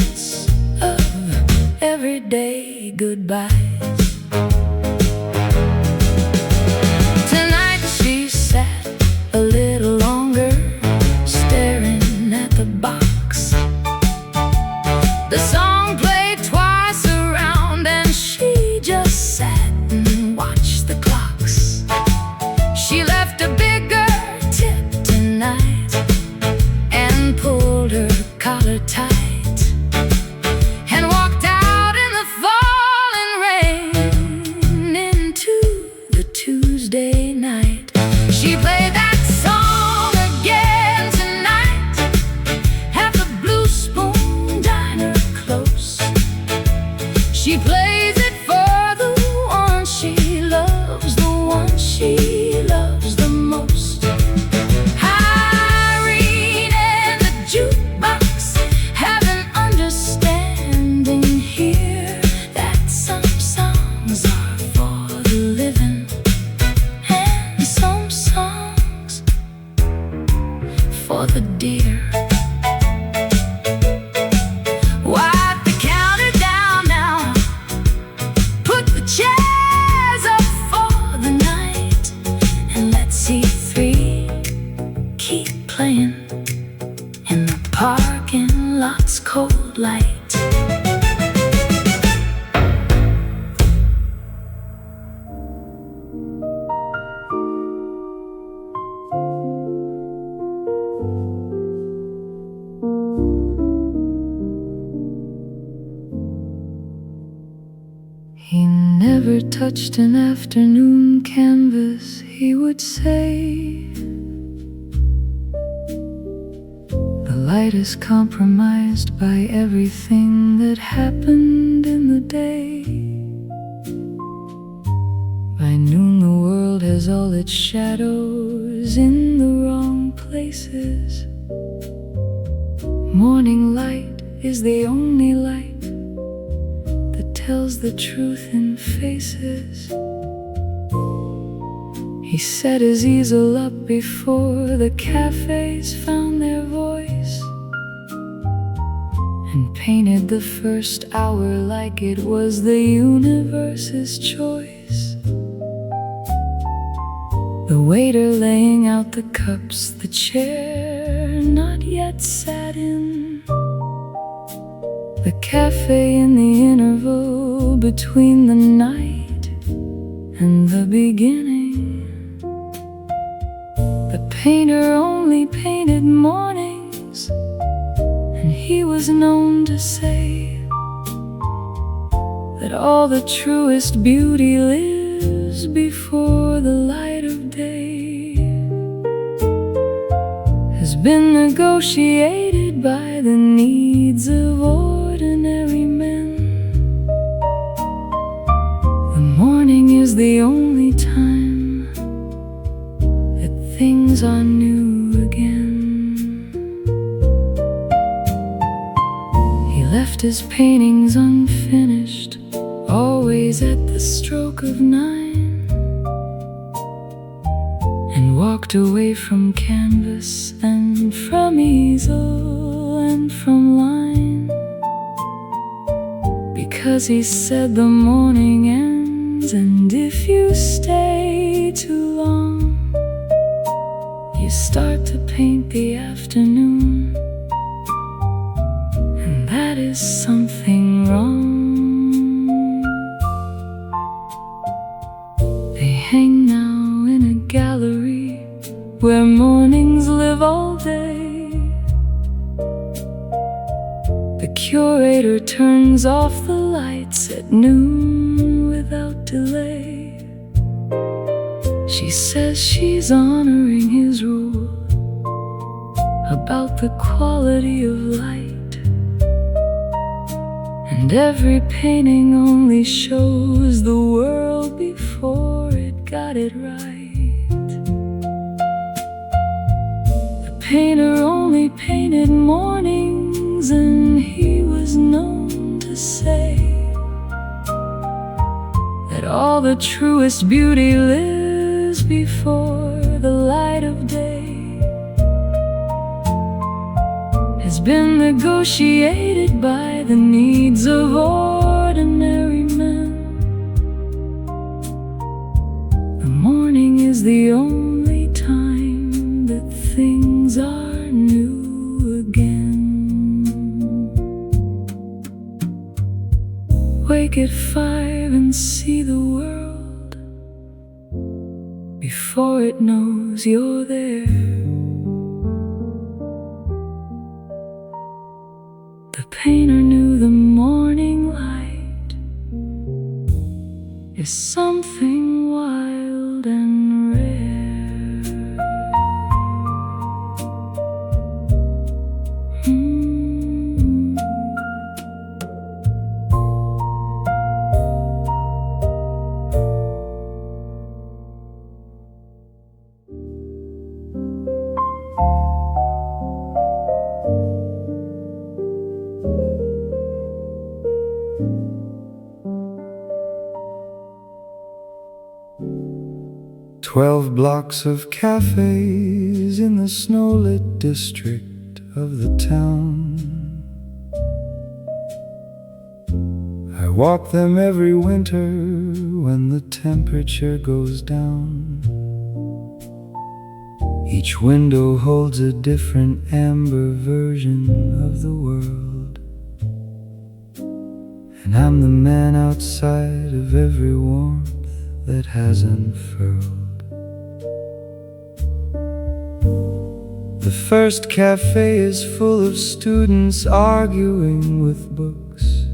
parking lot's cold light. He never touched an afternoon canvas, he would say. The light is compromised by everything that happened in the day. By noon the world has all its shadows in the wrong places. Morning light is the only light tells the truth in faces. He set his easel up before the cafes found their voice, and painted the first hour like it was the universe's choice. The waiter laying out the cups, the chair not yet sat in, the cafe in the interval between the night and the beginning. The painter only painted mornings, and he was known to say that all the truest beauty lives before the light of day. Has been negotiated by the needs of ordinary men. The morning is the only time that things are new again. He left his paintings unfinished, always at the stroke of 9, and walked away from canvas and from easel and from line, because he said the morning ends, and if you stay too long, you start to paint the afternoon, and that is something wrong. They hang now in a gallery where mornings live all day. The curator turns off the lights at noon without delay. She says she's honoring his rule about the quality of light, and every painting only shows the world before it got it right. The painter only painted mornings, and he was known to say that all the truest beauty lives before the light of day. Has been negotiated by the needs of ordinary men. The morning is the only time that things are new again. Wake at 5 and see the world before it knows you're there. The painter knew the morning light is something wild and rare. Mm. 12 blocks of cafes in the snow-lit district of the town. I walk them every winter when the temperature goes down. Each window holds a different amber version and I'm the man outside of every warmth that has unfurled. The first cafe is full of students arguing with books.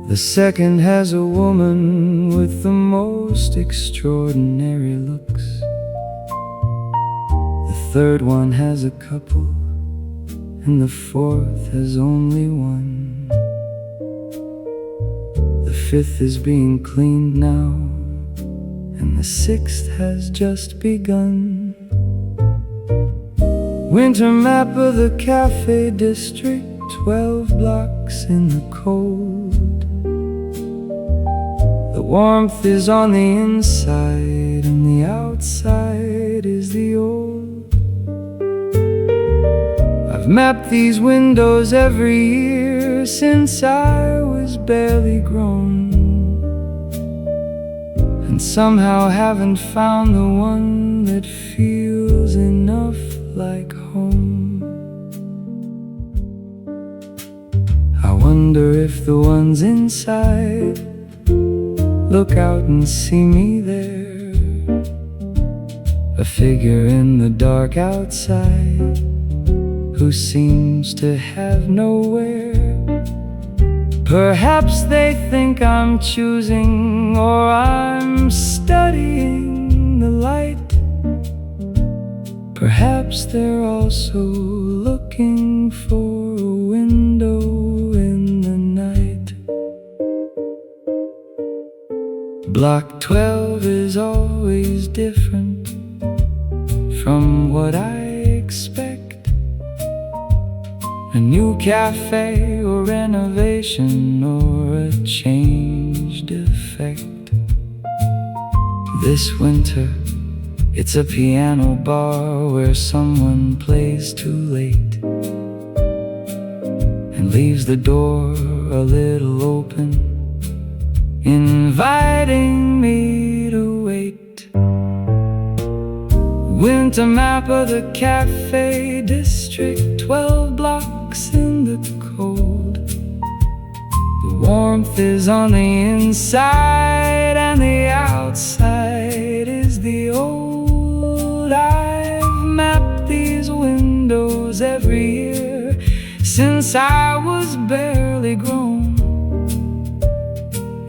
The second has a woman with the most extraordinary looks. The third one has a couple, and the fourth has only one. The fifth is being cleaned now, and the sixth has just begun. Winter map of the Café district, 12 blocks in the cold. The warmth is on the inside, and the outside is the old. I've mapped these windows every year since I was barely grown, and somehow haven't found the one that feels enough like home. I wonder if the ones inside look out and see me there, a figure in the dark outside who seems to have nowhere. Perhaps they think I'm choosing, or I'm studying the light. Perhaps they're also looking for a window in the night. Block 12 is always different from what I expect. A new cafe or renovation or a changed effect. This winter it's a piano bar where someone plays too late and leaves the door a little open, inviting me to wait. Winter map of the Café district, 12 blocks in the cold. The warmth is on the inside, and the outside is the old. I've mapped these windows every year since I was barely grown,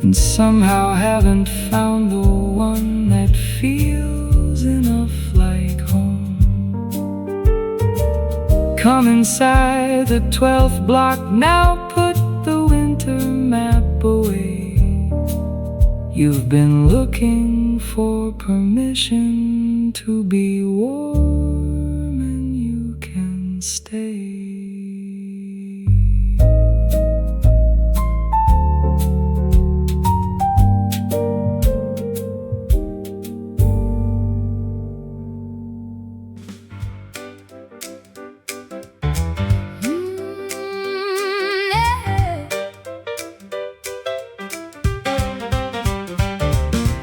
and somehow haven't found the one that feels enough like home. Come inside the 12th block now, put the winter map away. You've been looking for permission to be warm, and you can stay.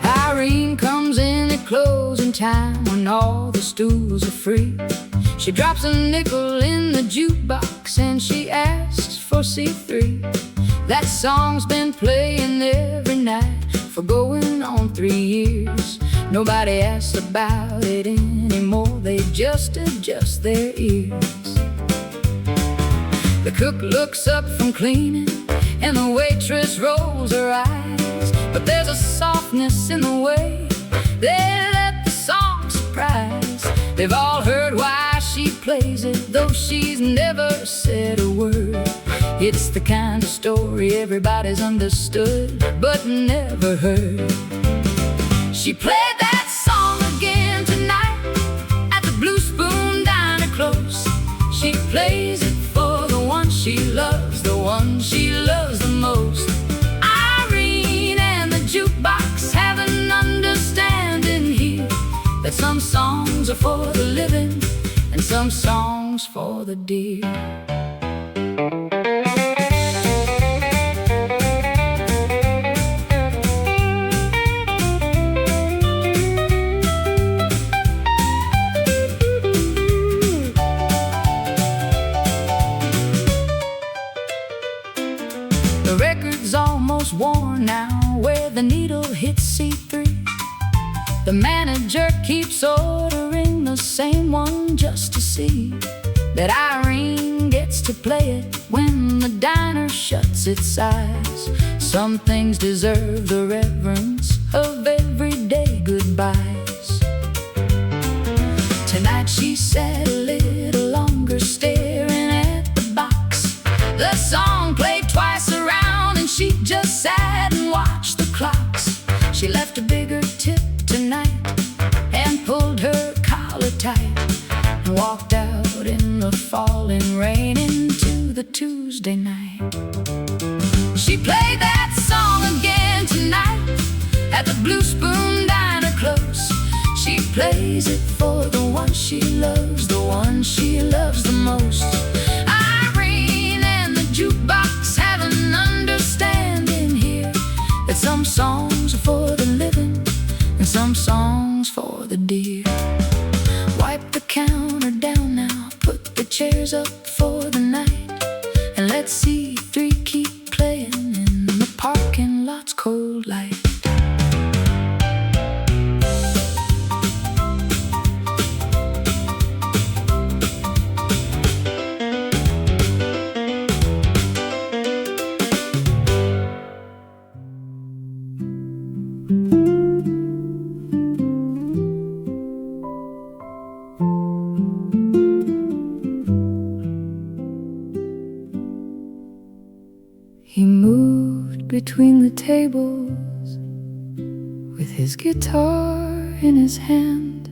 Irene comes in at closing time when all the stools are free. She drops a nickel in the jukebox and she asks for C3. That song's been playing every night for going on 3 years. Nobody asks about it anymore, they just adjust their ears. The cook looks up from cleaning and the waitress rolls her eyes, but there's a softness in the way they let the song surprise. They've all heard why she plays it, though she's never said a word. It's the kind of story everybody's understood but never heard. She played that song again tonight at the Blue Spoon Diner close. She plays it for the one she loves, the one she loves the most. Irene and the jukebox have an understanding here that some songs are for the living and some songs for the dear. almost worn now, where the needle hits C3. The manager keeps ordering the same one just to see that Irene gets to play it when the diner shuts its eyes. Some things deserve the reverence of everyday goodbyes. Tonight she sat a little longer staring at the box. The song played twice around and she just sat and watched the clocks. She left a bigger tip tonight and pulled her collar tight and walked out in the falling rain into the Tuesday night. She played that song again tonight at the Blue Spoon Diner close. She plays it for the one she loves, the one she loves the most. Irene and the jukebox have an understanding here that some songs are for the living and some songs for the dear. Wipe the counter down now, put the chairs up for the night, and let's see three keep playing in the parking lot's cold light. He moved between the tables with his guitar in his hand.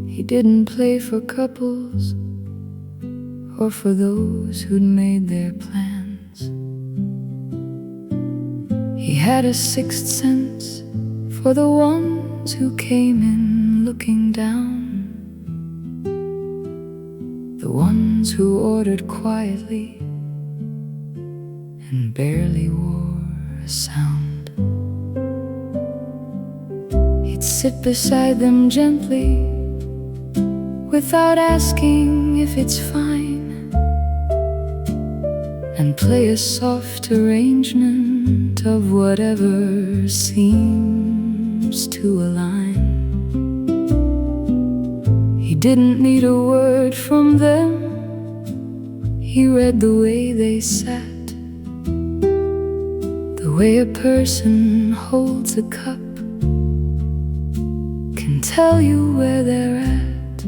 He didn't play for couples or for those who'd made their plans. He had a sixth sense for the ones who came in looking down, the ones who ordered quietly and barely wore a sound. He'd sit beside them gently without asking if it's fine, and play a soft arrangement of whatever seems to align. He didn't need a word from them. He read the way they sat, the way a person holds a cup can tell you where they're at.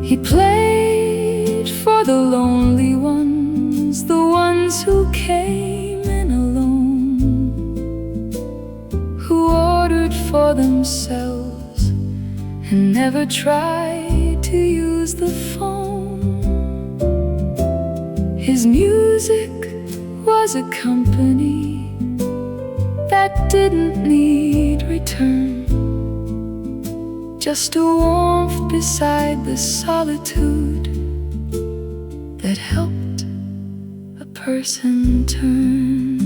He played for the lonely ones, the ones who came in alone, who ordered for themselves and never tried to use the phone. His music was a company that didn't need return, just a warmth beside the solitude that helped a person turn.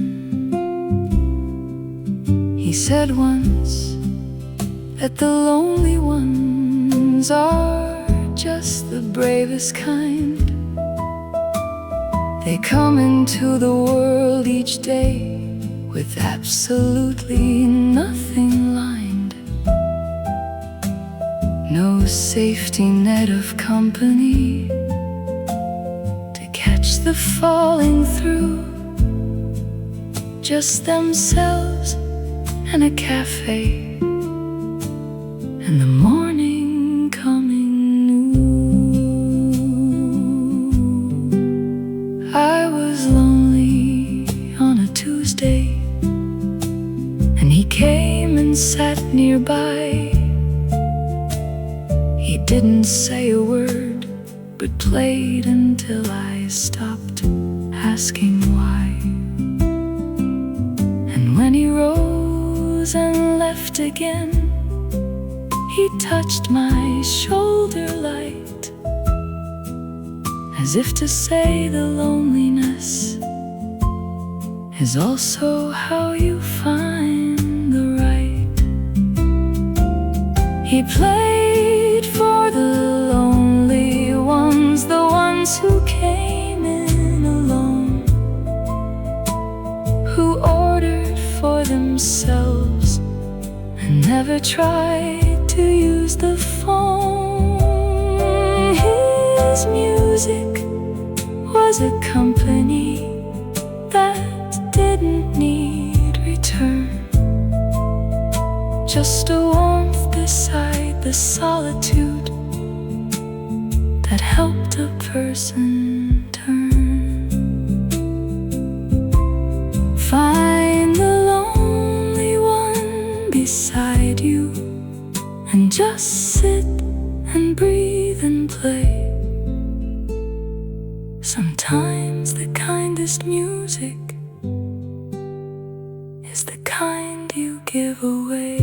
He said once that the lonely ones are just the bravest kind. They come into the world each day with absolutely nothing lined, no safety net of company to catch the falling through, just themselves and a cafe and the morning coming new. I was lonely on a Tuesday, and he came and sat nearby. He didn't say a word, but played until I stopped asking why. And when he rose and left again, he touched my shoulder light, as if to say the loneliness is also how you find the right. He played for the lonely ones, the ones ones who came in alone, who ordered for themselves and never tried to use the phone. His music was a company that didn't need return, just a warmth beside the solitude that helped a person turn. Find the lonely one beside you and just sit and breathe and play. Sometimes the kindest music is the kind you give away.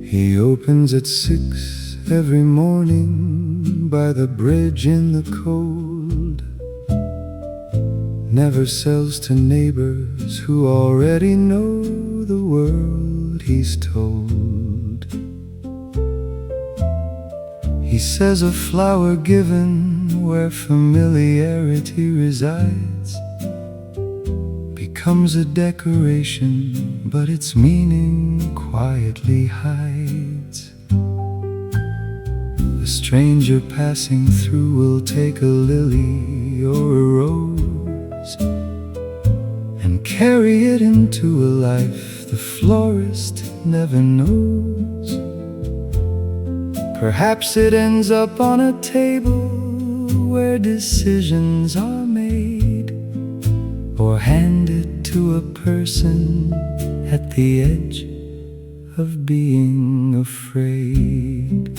He opens at 6 every morning by the bridge in the cold, never sells to neighbors who already know the world he's told. He says a flower given where familiarity resides becomes a decoration, but its meaning quietly hides. A stranger passing through will take a lily or a rose and carry it into a life the florist never knows. Perhaps it ends up on a table where decisions are made, or handed to a person at the edge of being afraid.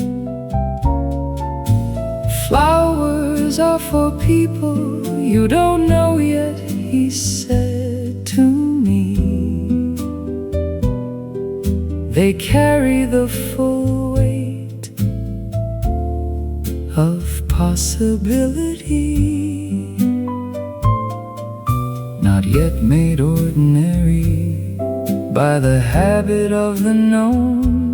Flowers are for people you don't know yet, he said to me. They carry the full weight of possibility, not yet made ordinary by the habit of the known.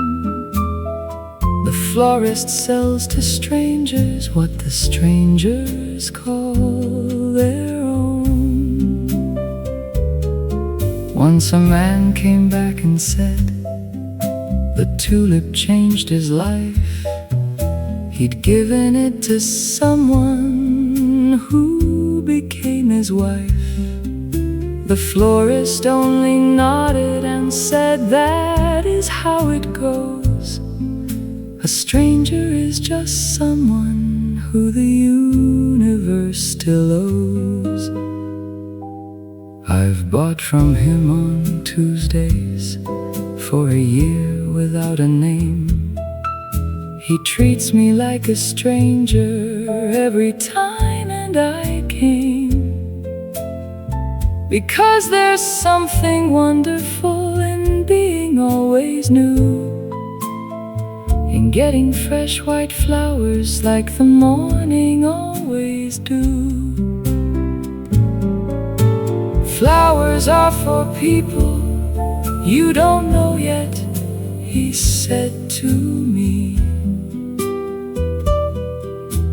The florist sells to strangers what the strangers call their own. Once a man came back and said the tulip changed his life. He'd given it to someone who became his wife. The florist only nodded and said, that is how it goes. A stranger is just someone who the universe still owes. I've bought from him on Tuesdays for a year without a name. He treats me like a stranger every time, and I came because there's something wonderful in being always new, in getting fresh white flowers like the morning always do. Flowers are for people you don't know yet, he said to me.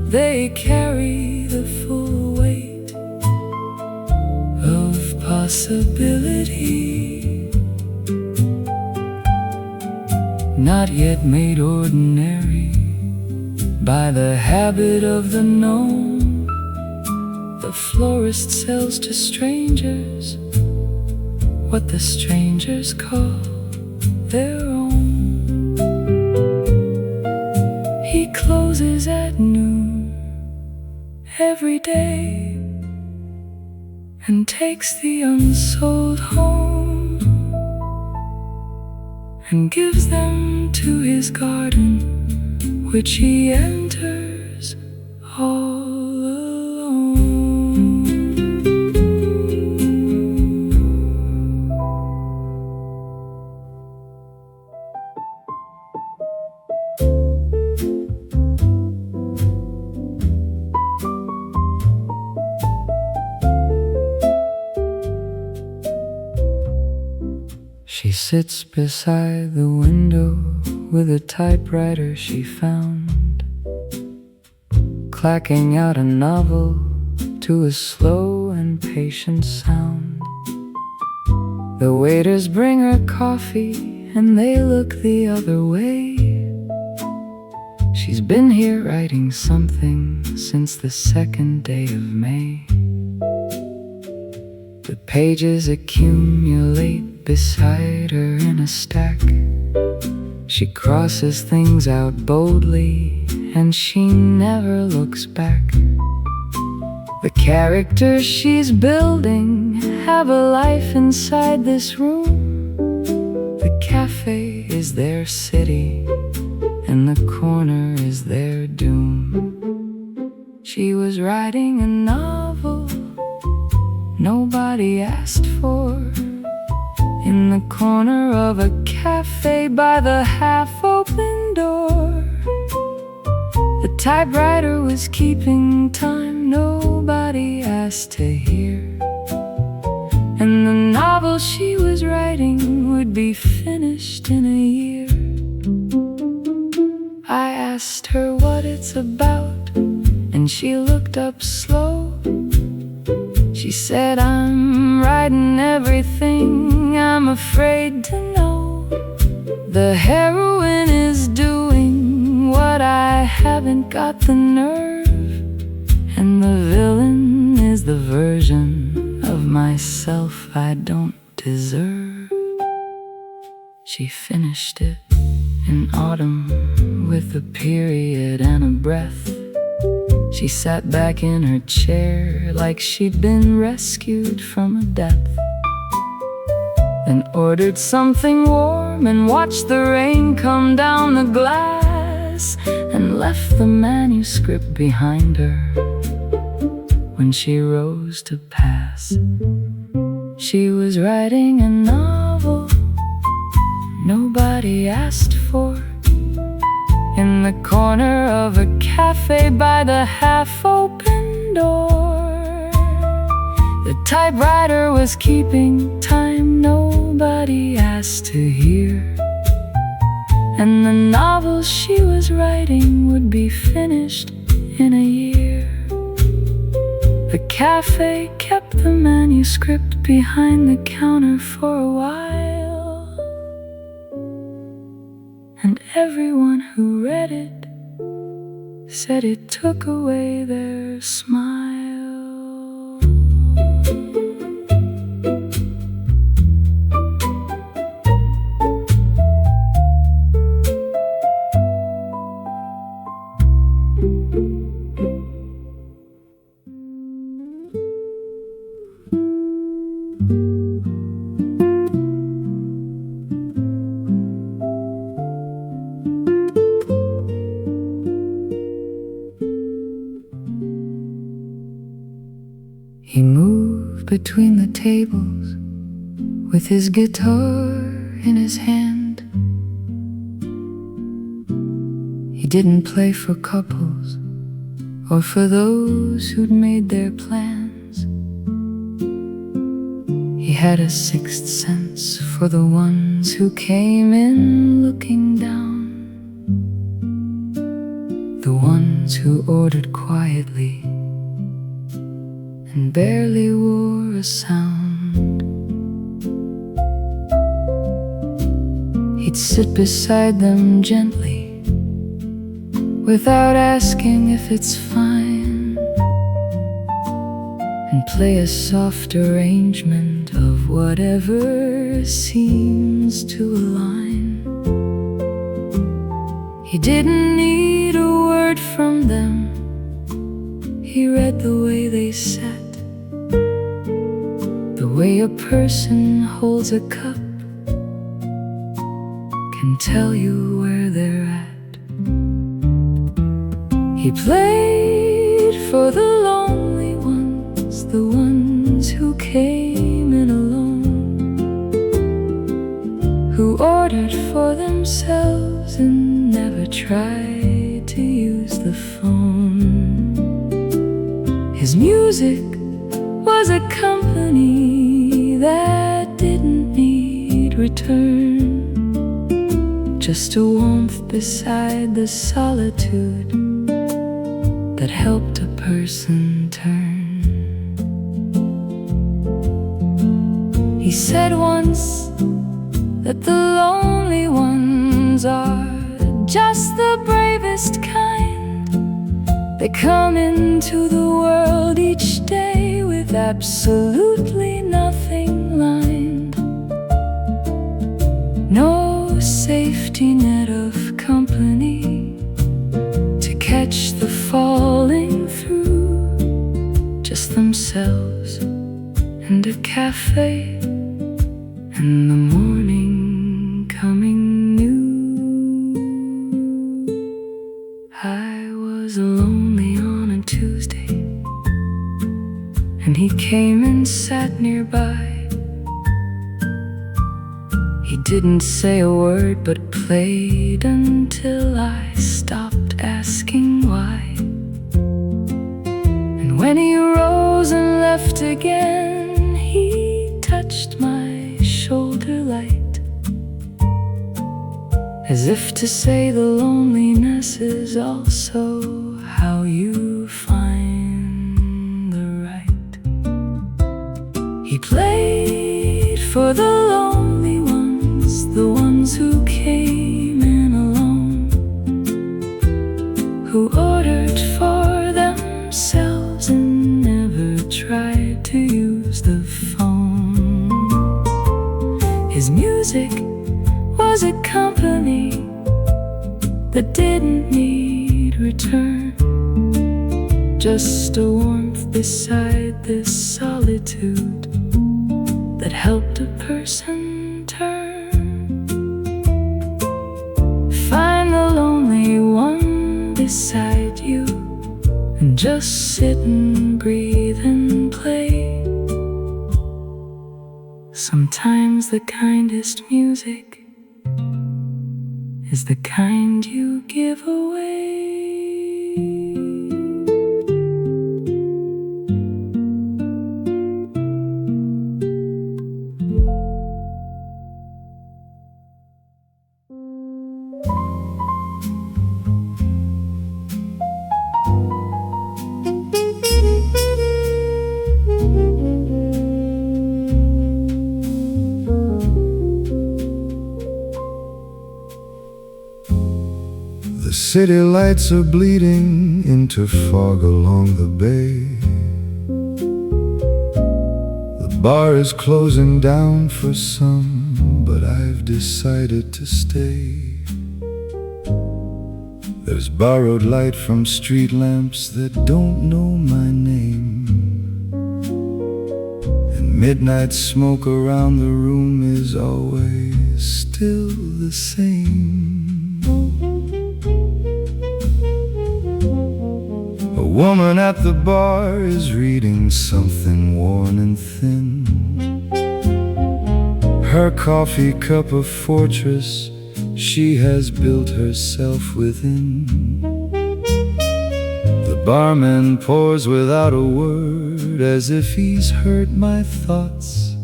They carry the full weight of possibility, not yet made ordinary by the habit of the known. The florist sells to strangers what the strangers call their own. He closes at noon every day and takes the unsold home and gives them to his garden, which he enters all alone. She sits beside the window with a typewriter she found, clacking out a novel to a slow and patient sound. The waiters bring her coffee and they look the other way. She's been here writing something since the 2nd day of May. The pages accumulate beside her in a stack. She crosses things out boldly and she never looks back. The characters she's building have a life inside this room. The cafe is their city and the corner is their doom. She was writing a novel nobody asked for, in the corner of a cafe by the half-open door. The typewriter was keeping time nobody asked to hear, and the novel she was writing would be finished in a year. I asked her what it's about, and she looked up slow. She said, I'm writing everything I'm afraid to know. The heroine is doing what I haven't got the nerve, and the villain is the version of myself I don't deserve. She finished it in autumn with a period and a breath. She sat back in her chair like she'd been rescued from a death, then ordered something warm and watched the rain come down the glass, and left the manuscript behind her when she rose to pass. She was writing a novel nobody asked for, in the corner of a cafe by the half-open door. The typewriter was keeping time nobody asked to hear, and the novel she was writing would be finished in a year. The cafe kept the manuscript behind the counter for a while, and everyone who read it said it took away their smile. He moved between the tables with his guitar in his hand. He didn't play for couples or for those who'd made their plans. He had a sixth sense for the ones who came in looking down, the ones who ordered quietly and barely wore a sound. He'd sit beside them gently, without asking if it's fine, and play a soft arrangement of whatever seems to align. He didn't need a word from them. He read the way they sat, the way a person holds a cup can tell you where they're at. He played for the lonely ones, the ones who came in alone, who ordered for themselves and never tried to use the phone. His music was a company that didn't need return, just a warmth beside the solitude that helped a person turn. He said once that the lonely ones are just the bravest kind. They come into the world each day with absolutely nothing lined. No safety net of company to catch the falling through, just themselves and a cafe and the morning coming new. I was lonely on a Tuesday, and he came and sat nearby. He didn't say a word but played until I stopped asking why. And when he rose and left again, he touched my shoulder light, as if to say the loneliness is also how you find the right. He played for the lonely ones, the ones who came in alone, who ordered for themselves and never tried to use the phone. His music was a company that didn't need return, just a warmth beside this solitude that helped a person turn. Find the lonely one beside you and just sit and breathe and play. Sometimes the kindest music is the kind you give away. The city lights are bleeding into fog along the bay. The bar is closing down for some, but I've decided to stay. There's borrowed light from street lamps that don't know my name, and midnight smoke around the room is always still the same. A woman at the bar is reading something worn and thin, her coffee cup a fortress she has built herself within. The barman pours without a word, as if he's heard my thoughts.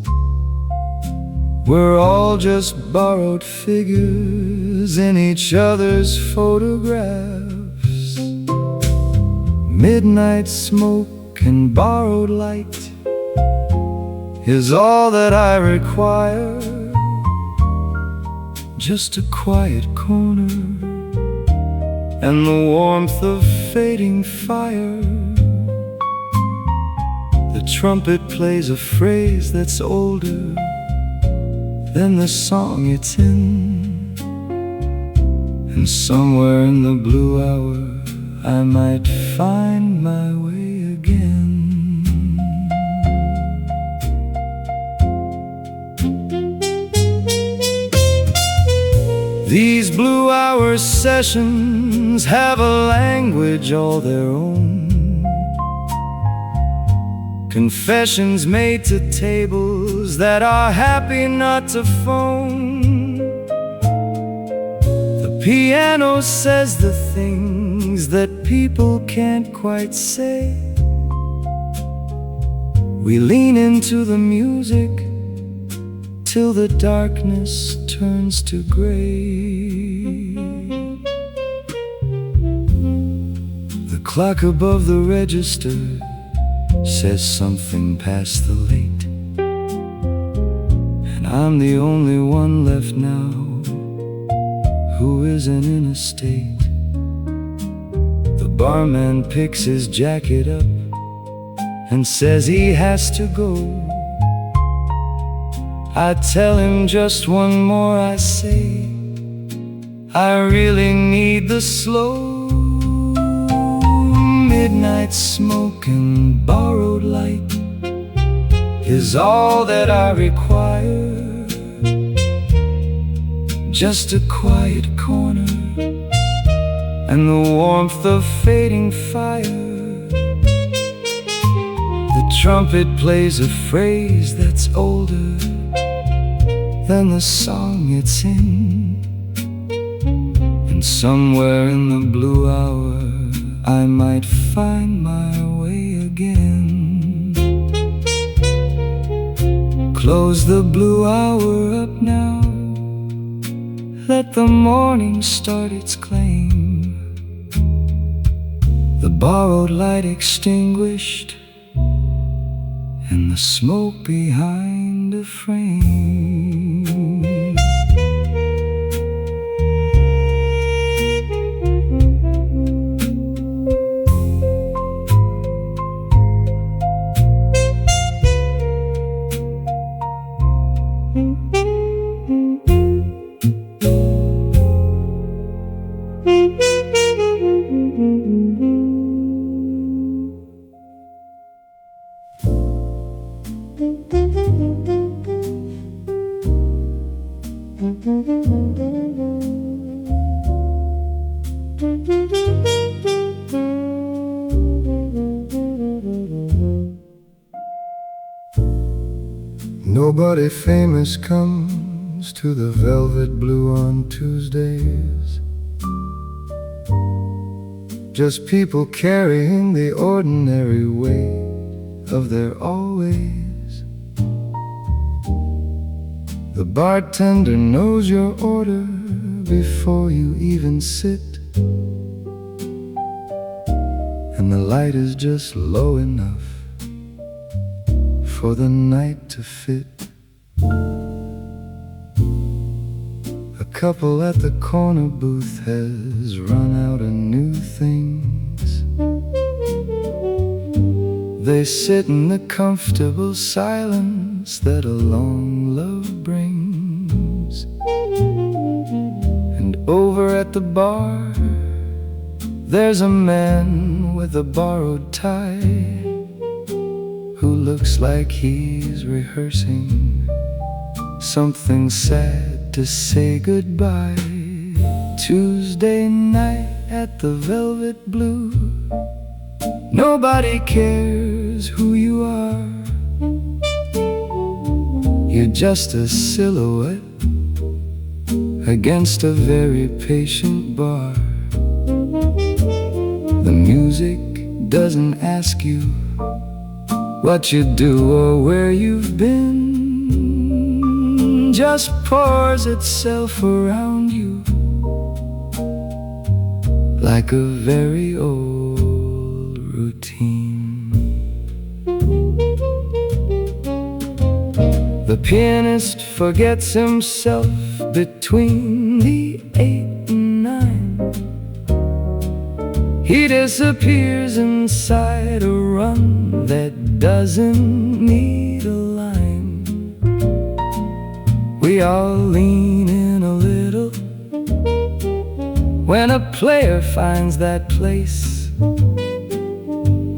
We're all just borrowed figures in each other's photographs. Midnight smoke and borrowed light is all that I require. Just a quiet corner and the warmth of fading fire. The trumpet plays a phrase that's older than the song it's in, and somewhere in the blue hour I might find my way again. These blue hour sessions have a language all their own, confessions made to tables that are happy not to phone. The piano says the things that people can't quite say. We lean into the music till the darkness turns to gray. The clock above the register says something past the late, and I'm the only one left now who isn't in a state. The barman picks his jacket up and says he has to go. I tell him just one more, I say, I really need the slow midnight smoke and borrowed light is all that I require. Just a quiet corner and the warmth of fading fire. The trumpet plays a phrase that's older than the song it's in, and somewhere in the blue hour I might find my way again. Close the blue hour up now, let the morning start its claim. The borrowed light extinguished and the smoke behind a frame. Nobody famous comes to the Velvet Blue on Tuesdays. Just people carrying the ordinary weight of their always. The bartender knows your order before you even sit, and the light is just low enough for the night to fit. A couple at the corner booth has run out of new things. They sit in the comfortable silence that a long love brings. And over at the bar, there's a man with a borrowed tie who looks like he's rehearsing something sad to say goodbye. Tuesday night at the Velvet Blue, nobody cares who you are. You're just a silhouette against a very patient bar. The music doesn't ask you what you do or where you've been, just pours itself around you like a very old routine. The pianist forgets himself between the 8 and 9. He disappears inside a run that doesn't need a line. We all lean in a little when a player finds that place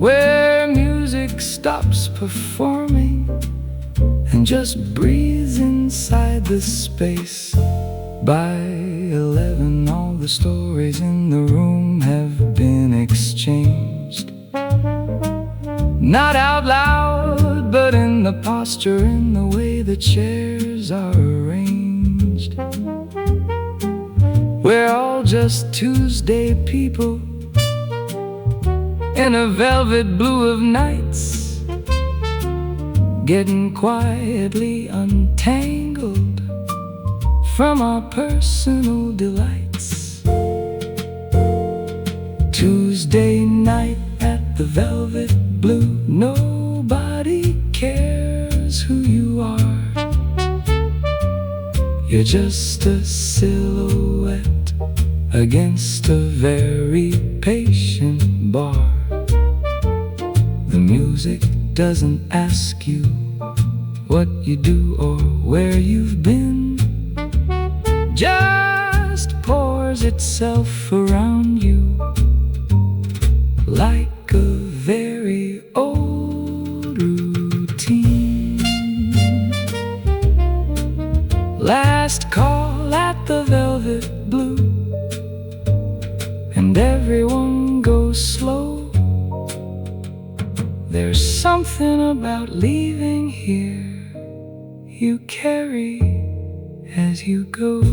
where music stops performing and just breathes inside the space. By 11, all the stories in the room have been exchanged. Not out loud, but in the posture, in the way the chairs are arranged. We're all just Tuesday people in a velvet blue of nights, getting quietly untangled from our personal delights. Tuesday night at the Velvet Blue, nobody cares who you are. You're just a silhouette against a very patient bar. The music doesn't ask you what you do or where you've been, just pours itself around you like a very old routine. Last call at the Velvet Blue, and everyone goes slow. There's something about leaving here you carry as you go.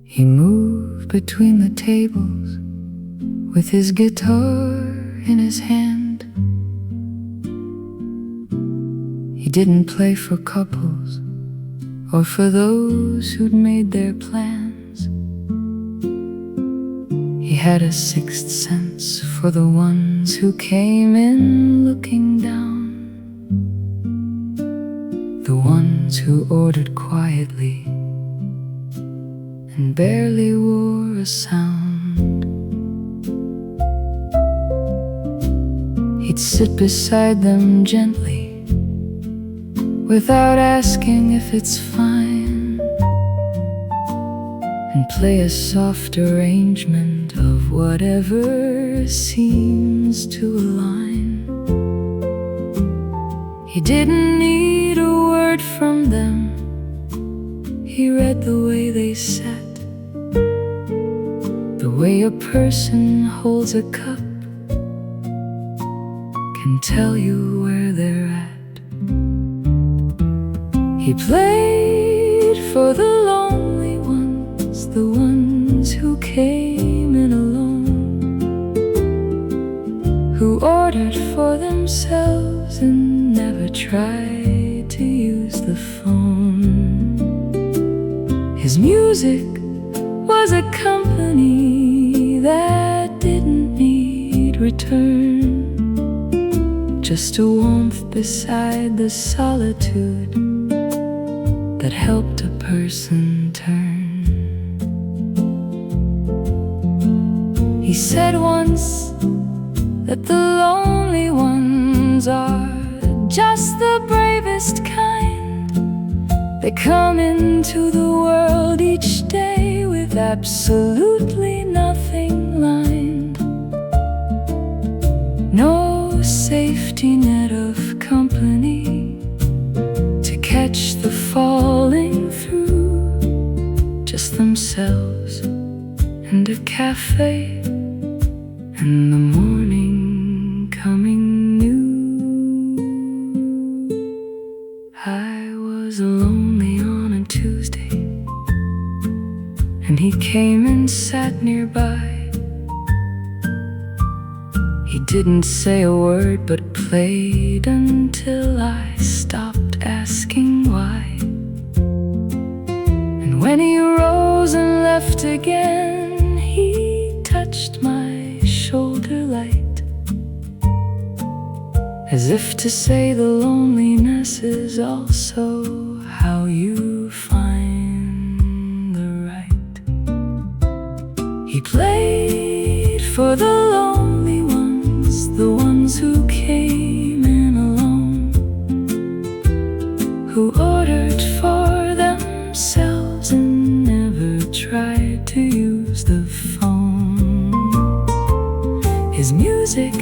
He moved between the tables with his guitar in his hand. He didn't play for couples or for those who'd made their plans. He had a sixth sense for the ones who came in looking down, the ones who ordered quietly and barely wore a sound. He'd sit beside them gently without asking if it's fine, and play a soft arrangement of whatever seems to align. He didn't need a word from them. He read the way they sat, the way a person holds a cup can tell you where they're at. He played for the lonely ones, the ones who came in alone, who ordered for themselves and never tried to use the phone. His music was a company that didn't need return, just a warmth beside the solitude that helped a person turn. He said once that the lonely ones are just the bravest kind. They come into the world each day with absolutely nothing lined. No safety net of company to catch the falling through, just themselves and a cafe and the morning coming new. I was lonely on a Tuesday, and he came and sat nearby. He didn't say a word but played until I stopped asking why. And when he rose and left again, he touched my shoulder light, as if to say the loneliness is also how you find the right. He played for the lonely ones, the ones who came in alone, who ordered for themselves and never tried to use the phone. His music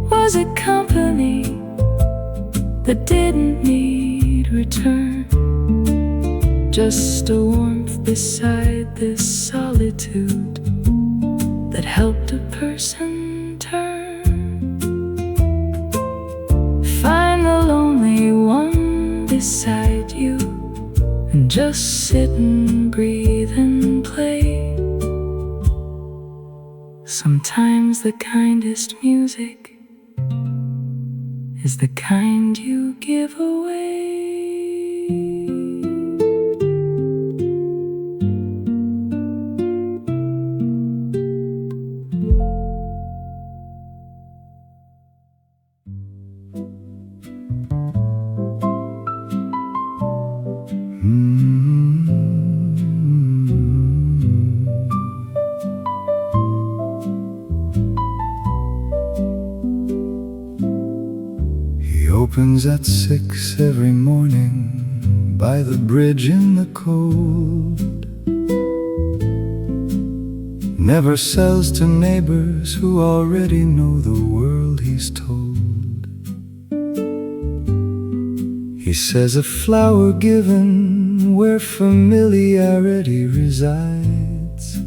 was a company that didn't need return, just a warmth beside this solitude that helped a person turn. Find the lonely one beside you and just sit and breathe and play. Sometimes the kindest music is the kind you give away. He opens at 6 every morning by the bridge in the cold. Never sells to neighbors who already know the world he's told. He says a flower given where familiarity resides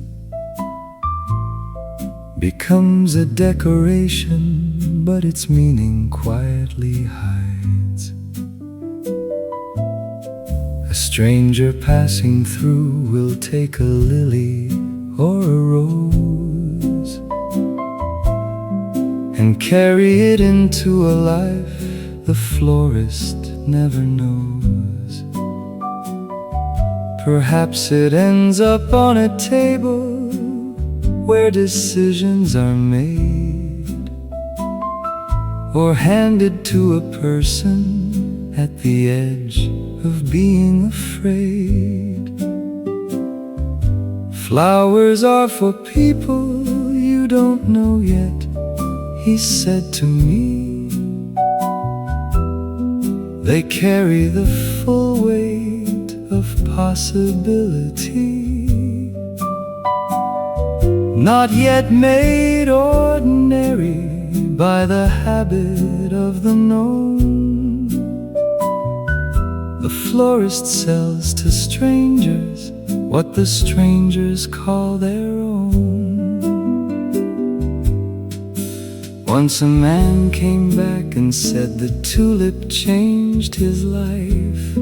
becomes a decoration, but its meaning quietly hides. A stranger passing through will take a lily or a rose and carry it into a life the florist never knows. Perhaps it ends up on a table where decisions are made, or handed to a person at the edge of being afraid. Flowers are for people you don't know yet, he said to me. They carry the full weight of possibility, not yet made ordinary by the habit of the known. The florist sells to strangers what the strangers call their own. Once a man came back and said the tulip changed his life.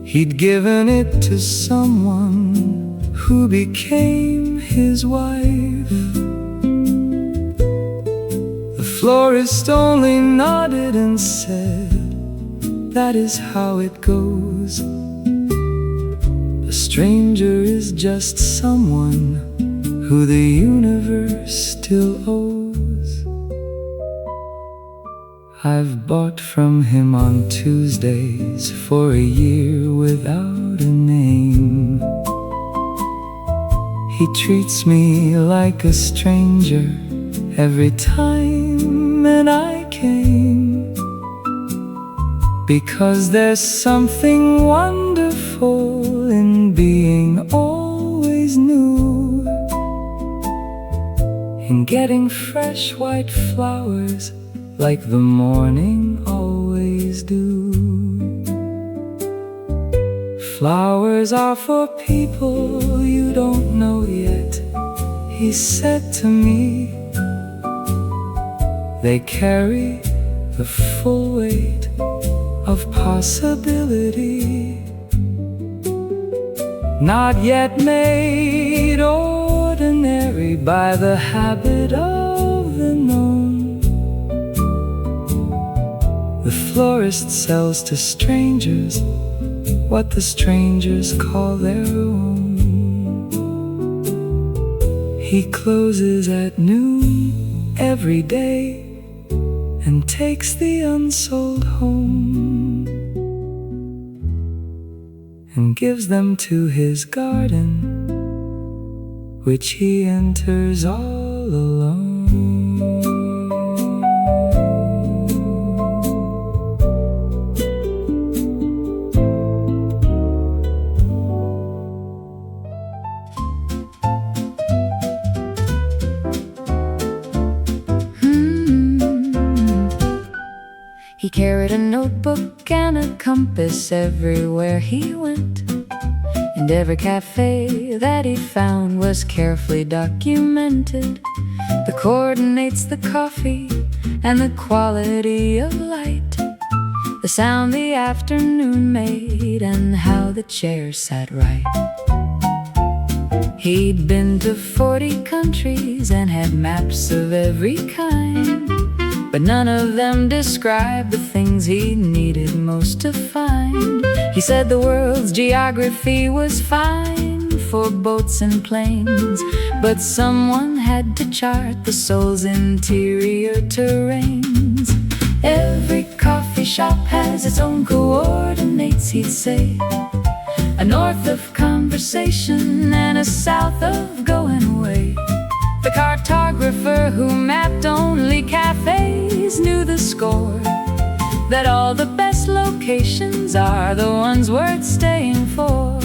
He'd given it to someone who became his wife. The florist only nodded and said, that is how it goes. A stranger is just someone who the universe still owes. I've bought from him on Tuesdays for a year without a name. He treats me like a stranger every time, and I came because there's something wonderful in being always new, in getting fresh white flowers like the morning always do. Flowers are for people you don't know yet, he said to me. They carry the full weight of possibility, not yet made ordinary by the habit of the known. The florist sells to strangers what the strangers call their own. He closes at noon every day and takes the unsold home and gives them to his garden, which he enters all alone. He carried a notebook and a compass everywhere he went. And every cafe that he found was carefully documented. The coordinates, the coffee, and the quality of light, the sound the afternoon made, and how the chairs sat right. He'd been to 40 countries and had maps of every kind, but none of them described the things he needed most to find. He said the world's geography was fine for boats and planes, but someone had to chart the soul's interior terrains. Every coffee shop has its own coordinates, he'd say. A north of conversation and a south of going away. The cartographer who mapped only cafes knew the score, that all the best locations are the ones worth staying for.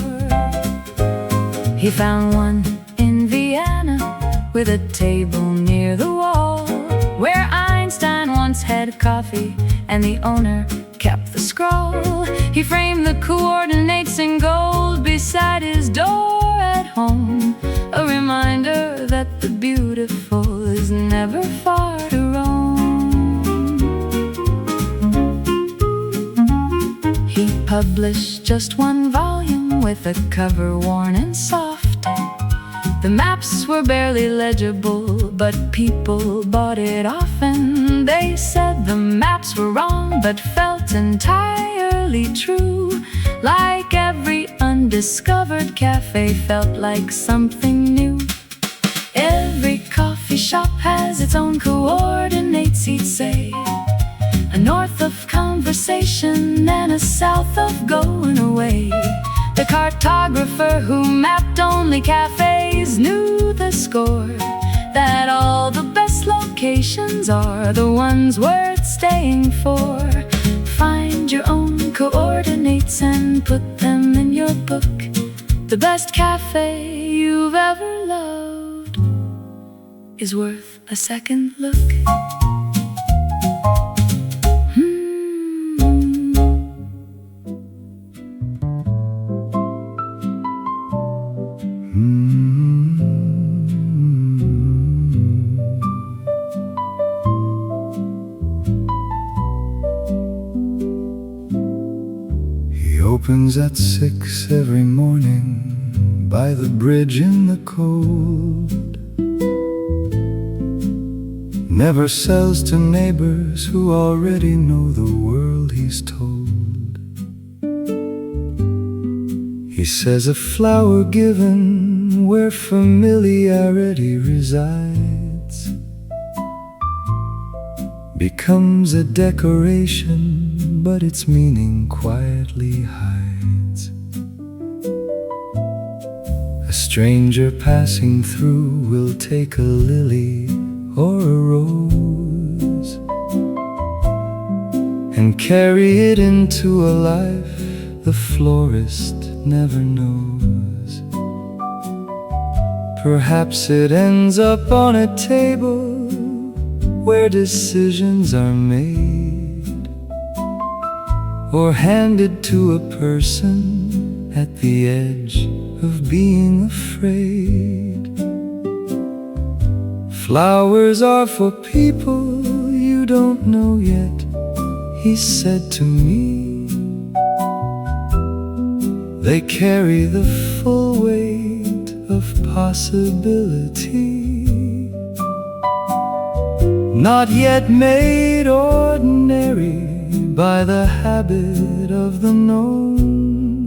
He found one in Vienna with a table near the wall, where Einstein once had coffee and the owner kept the scroll. He framed the coordinates in gold beside his door at home, a reminder that the beautiful is never far to roam. He published just one volume with a cover worn and soft. The maps were barely legible, but people bought it often. They said the maps were wrong, but felt entirely true. Like every undiscovered cafe felt like something new. Every coffee shop has its own coordinates, he'd say. A north of conversation and a south of going away. The cartographer who mapped only cafes knew the score, that all the best locations are the ones worth staying for. Find your own coordinates and put them in your book. The best cafe you've ever loved is worth a second look. He opens at 6 every morning by the bridge in the cold. Never sells to neighbors who already know the world he's told. He says a flower given where familiarity resides becomes a decoration, but its meaning quietly hides. A stranger passing through will take a lily or a rose and carry it into a life the florist never knows. Perhaps it ends up on a table where decisions are made, or handed to a person at the edge of being afraid. Flowers are for people you don't know yet, he said to me. They carry the full weight of possibility, not yet made ordinary by the habit of the known.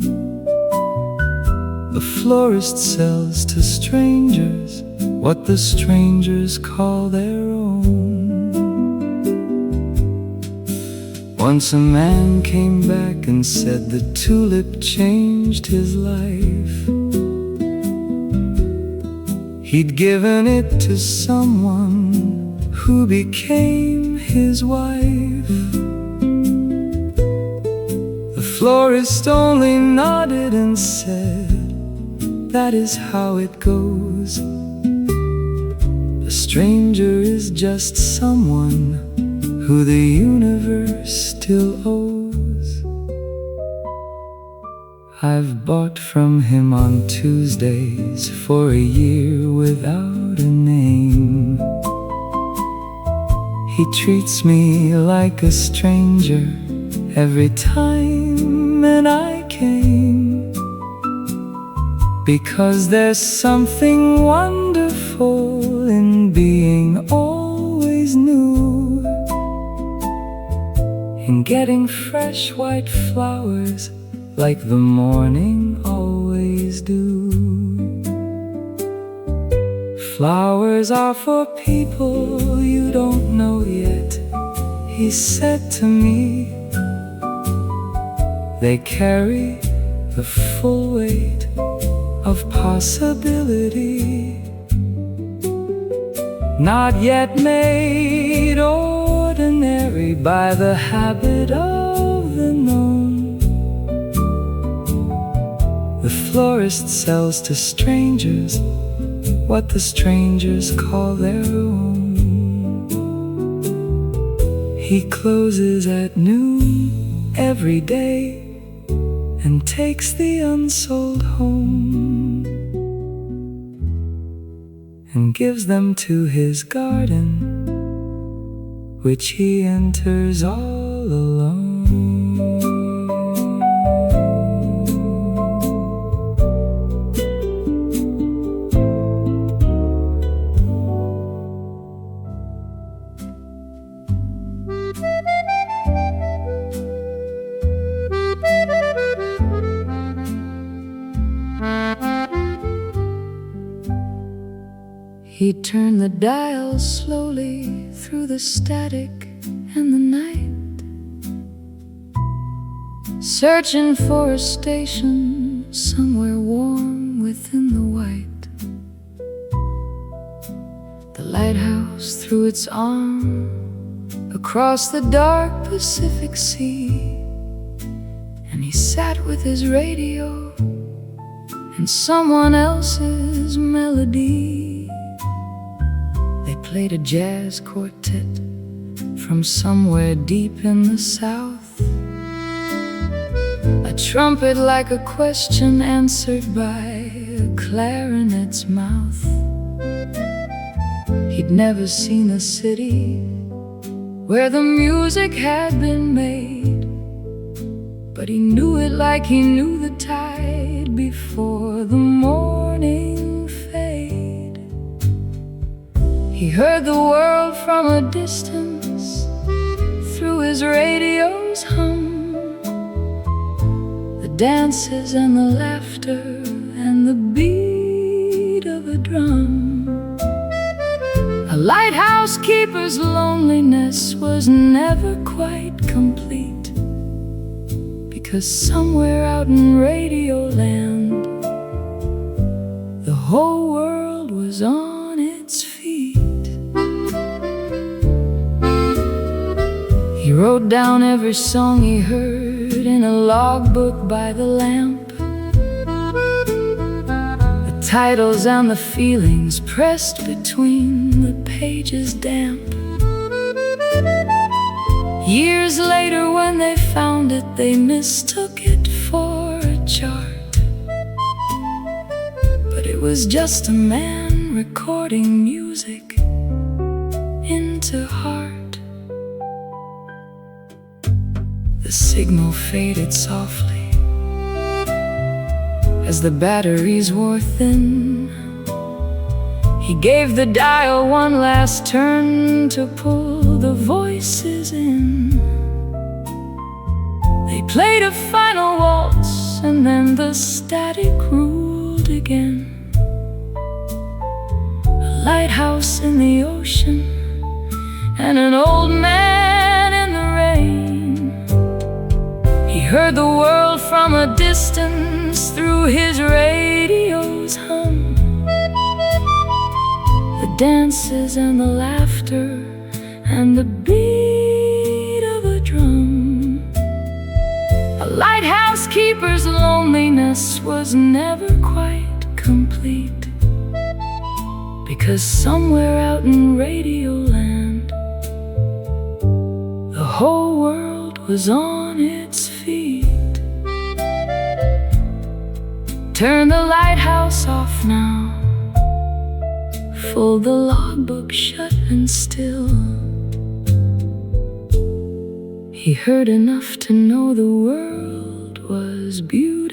The florist sells to strangers what the strangers call their own. Once a man came back and said the tulip changed his life. He'd given it to someone who became his wife. The florist only nodded and said, that is how it goes. A stranger is just someone who the universe still owes. I've bought from him on Tuesdays for a year without a name. He treats me like a stranger every time and I came, because there's something wonderful in being always new, in getting fresh white flowers like the morning always do. Flowers are for people you don't know yet, he said to me. They carry the full weight of possibility, not yet made ordinary by the habit of the known. The florist sells to strangers what the strangers call their own. He closes at noon every day and takes the unsold home, and gives them to his garden, which he enters all alone. He turned the dial slowly through the static and the night, searching for a station somewhere warm within the white. The lighthouse threw its arm across the dark Pacific Sea, and he sat with his radio and someone else's melody. They played a jazz quartet from somewhere deep in the south, a trumpet like a question answered by a clarinet's mouth. He'd never seen a city where the music had been made, but he knew it like he knew the tide before the morning fade. He heard the world from a distance through his radio's hum, the dances and the laughter and the beat of a drum. A lighthouse keeper's loneliness was never quite complete, because somewhere out in Radio Land, the whole world was on its feet. He wrote down every song he heard in a logbook by the lamp, the titles and the feelings pressed between the pages damp. Years later when they found it, they mistook it for a chart, but it was just a man recording music into heart. The signal faded softly as the batteries wore thin. He gave the dial one last turn to pull the voices in. They played a final waltz and then the static ruled again. A lighthouse in the ocean and an old man in the rain. He heard the world from a distance through his radio's hum, the dances and the laughter and the beat of a drum. A lighthouse keeper's loneliness was never quite complete, because somewhere out in Radio Land, whole world was on its feet. Turn the lighthouse off now, fold the logbook shut and still. He heard enough to know the world was beautiful.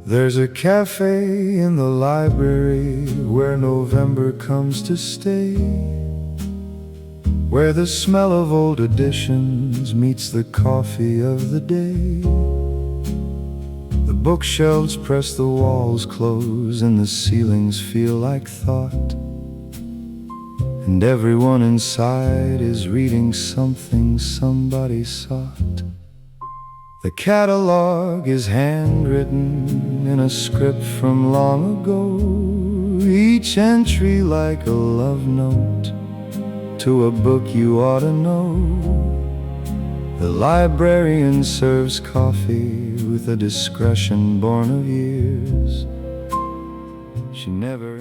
There's a cafe in the library where November comes to stay, where the smell of old editions meets the coffee of the day. The bookshelves press the walls close and the ceilings feel like thought, and everyone inside is reading something somebody sought. The catalog is handwritten in a script from long ago, each entry like a love note to a book you ought to know. The librarian serves coffee with a discretion born of years. She never